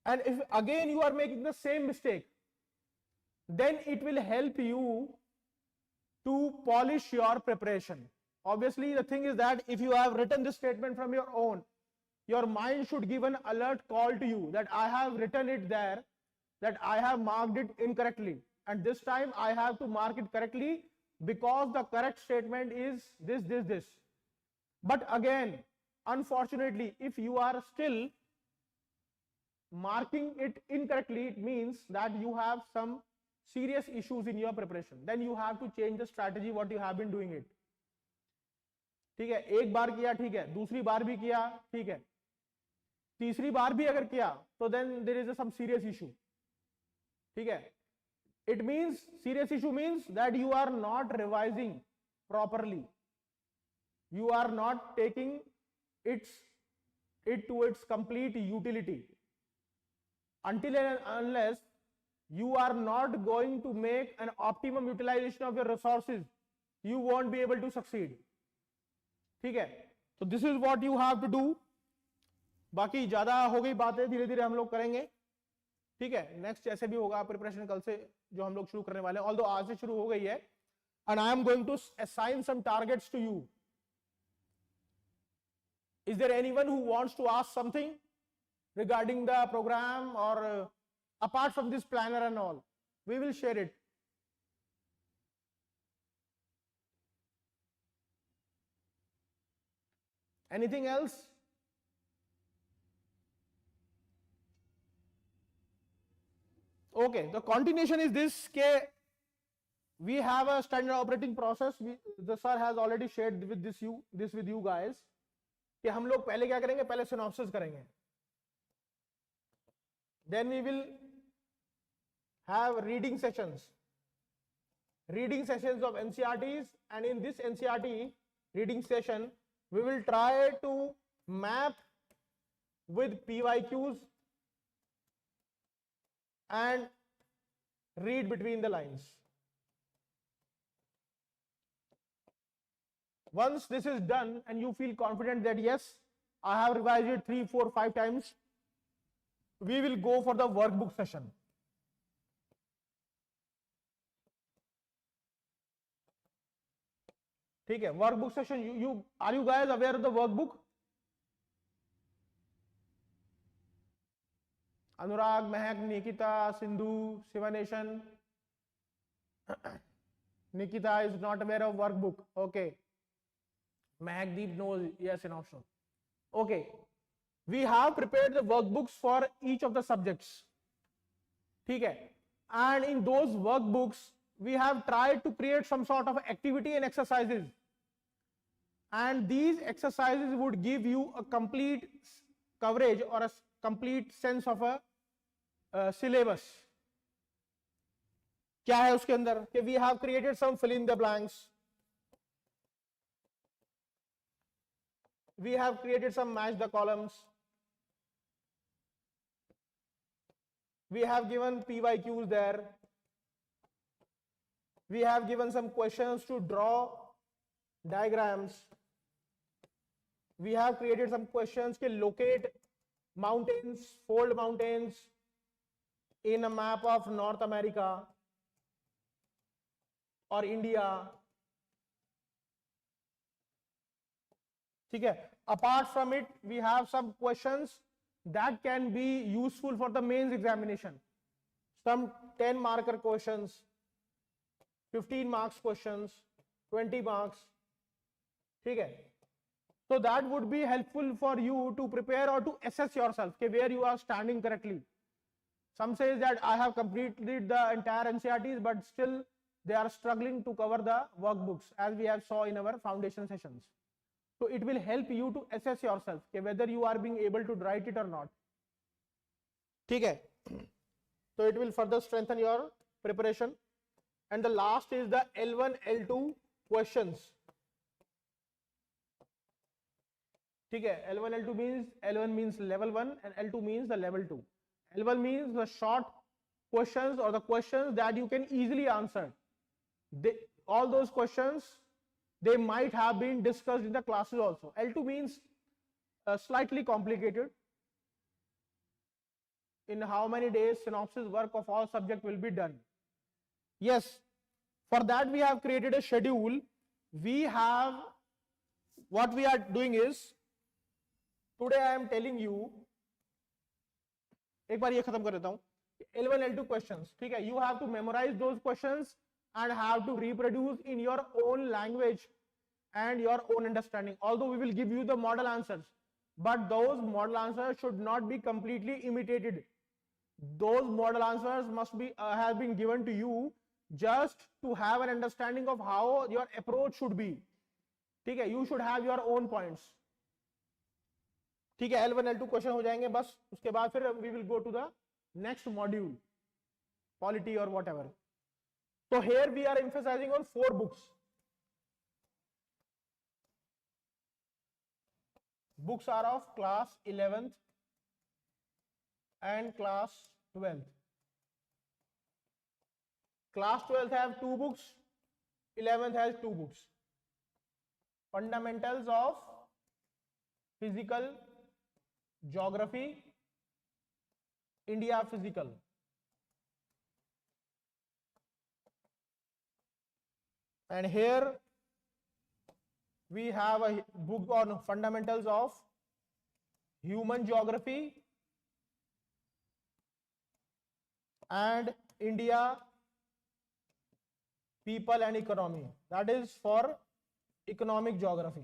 and if again you are making the same mistake, then it will help you to polish your preparation. Obviously the thing is that if you have written this statement from your own, your mind should give an alert call to you that I have written it there, that I have marked it incorrectly, and this time I have to mark it correctly because the correct statement is this. But again, unfortunately, if you are still marking it incorrectly, it means that you have some serious issues in your preparation. Then you have to change the strategy what you have been doing it. ठीक है, एक बार किया ठीक है, दूसरी बार भी किया ठीक है, तीसरी बार भी अगर किया तो then there is some serious issue. ठीक है, it means serious issue means that you are not revising properly, you are not taking it to its complete utility. Until and unless you are not going to make an optimum utilization of your resources, you won't be able to succeed. ठीक है, तो this is what you have to do. बाकी ज्यादा हो गई बातें, धीरे धीरे हम लोग करेंगे. ठीक है, नेक्स्ट जैसे भी होगा प्रिपरेशन कल से जो हम लोग शुरू करने वाले हैं, ऑल्दो आज से शुरू हो गई है, and I am going to assign some targets to you. Is there anyone who wants to ask something regarding the program or apart from this planner and all? We will share it. Anything else? Okay, the continuation is this ke we have a standard operating process. The sir has already shared with this with you guys कि हम लोग पहले क्या करेंगे, पहले synopsis करेंगे. Then we will have reading sessions of NCERTs, and in this NCERT reading session we will try to map with PYQs and read between the lines. Once this is done and you feel confident that yes, I have revised it 3, 4, 5 times, we will go for the workbook session. ठीक है, workbook session. Are you guys aware of the workbook? Anurag, Mehak, Nikita, Sindhu, Sivanation. Nikita is not aware of workbook. Okay. Mehakdeep knows, yes, in option. Okay. We have prepared the workbooks for each of the subjects. ठीक है. And in those workbooks, we have tried to create some sort of activity and exercises. And these exercises would give you a complete coverage or a complete sense of a syllabus. क्या है उसके अंदर? कि we have created some fill in the blanks. We have created some match the columns. We have given PYQs there. We have given some questions to draw diagrams. We have created some questions to locate mountains, fold mountains in a map of North America or India. ठीक है. Apart from it, we have some questions that can be useful for the mains examination. Some 10 marker questions, 15 marks questions, 20 marks. ठीक है. So that would be helpful for you to prepare or to assess yourself, okay, where you are standing correctly. Some says that I have completed the entire NCERTs, but still they are struggling to cover the workbooks, as we have saw in our foundation sessions. So it will help you to assess yourself, okay, whether you are being able to write it or not. ठीक है. So it will further strengthen your preparation. And the last is the L1, L2 questions. ठीक है. L1 means level 1 and L2 means the level 2. L1 means the short questions or the questions that you can easily answer. All those questions, they might have been discussed in the classes also. L2 means slightly complicated. In how many days synopsis work of all subject will be done. Yes, for that we have created a schedule. What we are doing is, today I am telling you, एक बार ये खत्म कर देता हूँ. L1, L2 questions. ठीक है. You have to memorize those questions and have to reproduce in your own language and your own understanding. Although we will give you the model answers, but those model answers should not be completely imitated. Those model answers must be have been given to you just to have an understanding of how your approach should be. ठीक है. You should have your own points. ठीक है. L1, L2 question हो जाएंगे बस. उसके बाद फिर we will go to the next module, polity or whatever. So here we are emphasizing on 4 books. Books are of class 11th and class 12th. Class 12th have 2 books, 11th has 2 books. Fundamentals of Physical Geography, India Physical. And here we have a book on fundamentals of Human Geography and India People and Economy. That is for economic geography.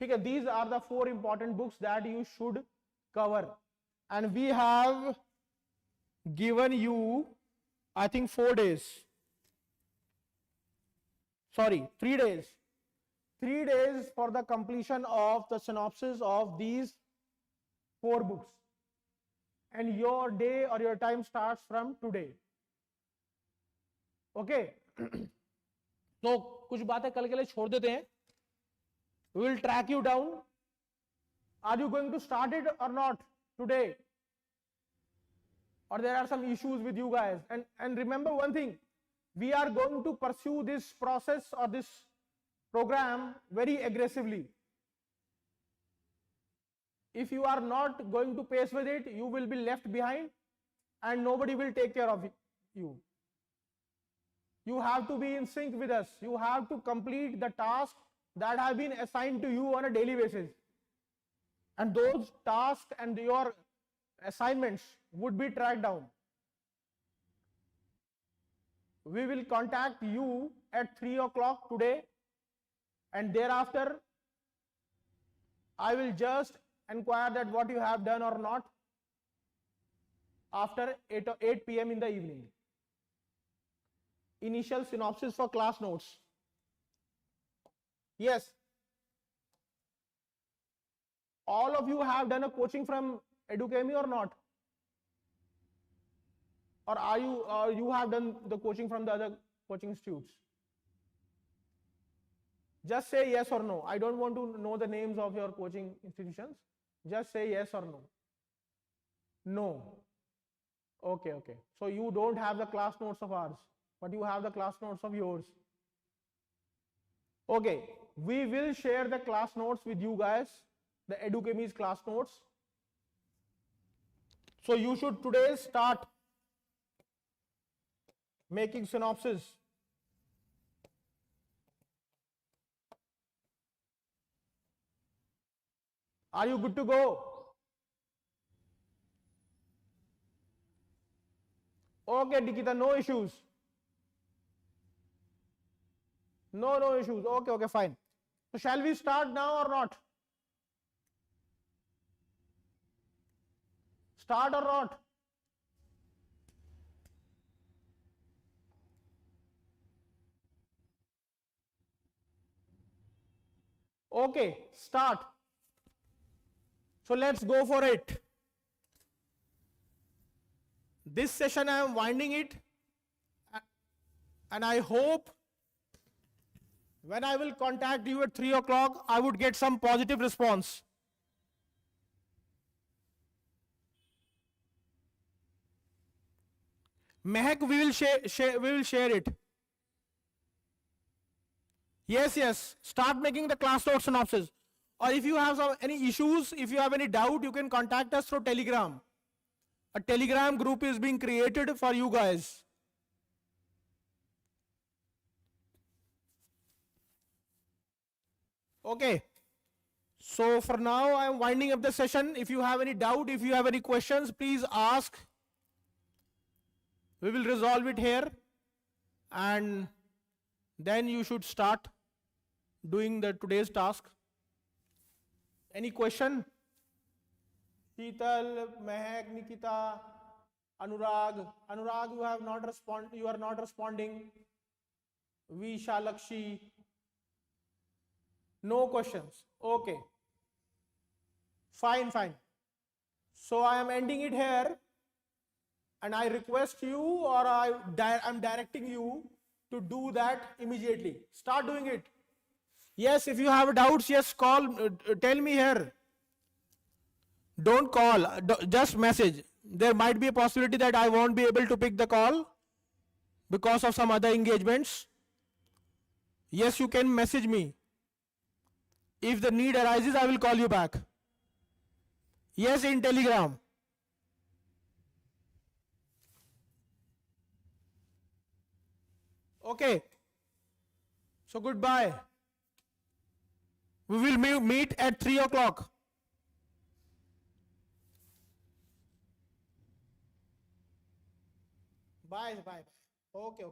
Okay, these are the 4 important books that you should cover, and we have given you, I think, 4 days. Sorry, 3 days. 3 days for the completion of the synopsis of these 4 books. and your day or your time starts from today. Okay? तो कुछ बातें कल के लिए छोड़ देते हैं. We will track you down. Are you going to start it or not today? Or there are some issues with you guys? And remember one thing, we are going to pursue this process or this program very aggressively. If you are not going to pace with it, you will be left behind and nobody will take care of you. You have to be in sync with us. You have to complete the tasks that have been assigned to you on a daily basis. And those tasks and your assignments would be tracked down. We will contact you at 3 o'clock today, and thereafter I will just inquire that what you have done or not after 8 p.m. in the evening. Initial synopsis for class notes. Yes. All of you have done a coaching from Edukemy or not? Or are you have done the coaching from the other coaching institutes? Just say yes or no. I don't want to know the names of your coaching institutions. Just say yes or no. No. Okay. So you don't have the class notes of ours, but you have the class notes of yours. Okay. We will share the class notes with you guys, the Edukemy's class notes. So you should today start making synopsis. Are you good to go? Okay, Nikita, no issues. No issues. Okay, fine. So shall we start now or not? Start or not? Okay, start. So let's go for it. This session I am winding it, and I hope when I will contact you at 3 o'clock, I would get some positive response. Mehak, we will share it. Yes. Start making the class note synopsis. Or if you have any issues, if you have any doubt, you can contact us through Telegram. A Telegram group is being created for you guys. Okay. So for now, I am winding up the session. If you have any doubt, if you have any questions, please ask. We will resolve it here. And then you should start doing today's task. Any question? Sheetal, Mehak, Nikita, Anurag. Anurag, you are not responding. Vishalakshi. No questions. Okay. Fine. So I am ending it here, and I request you, or I'm directing you to do that immediately. Start doing it. Yes, if you have doubts, yes, call, tell me here. Don't call, just message. There might be a possibility that I won't be able to pick the call because of some other engagements. Yes, you can message me. If the need arises, I will call you back. Yes, in Telegram. Okay. So goodbye. We will meet at 3 o'clock. Bye. Okay.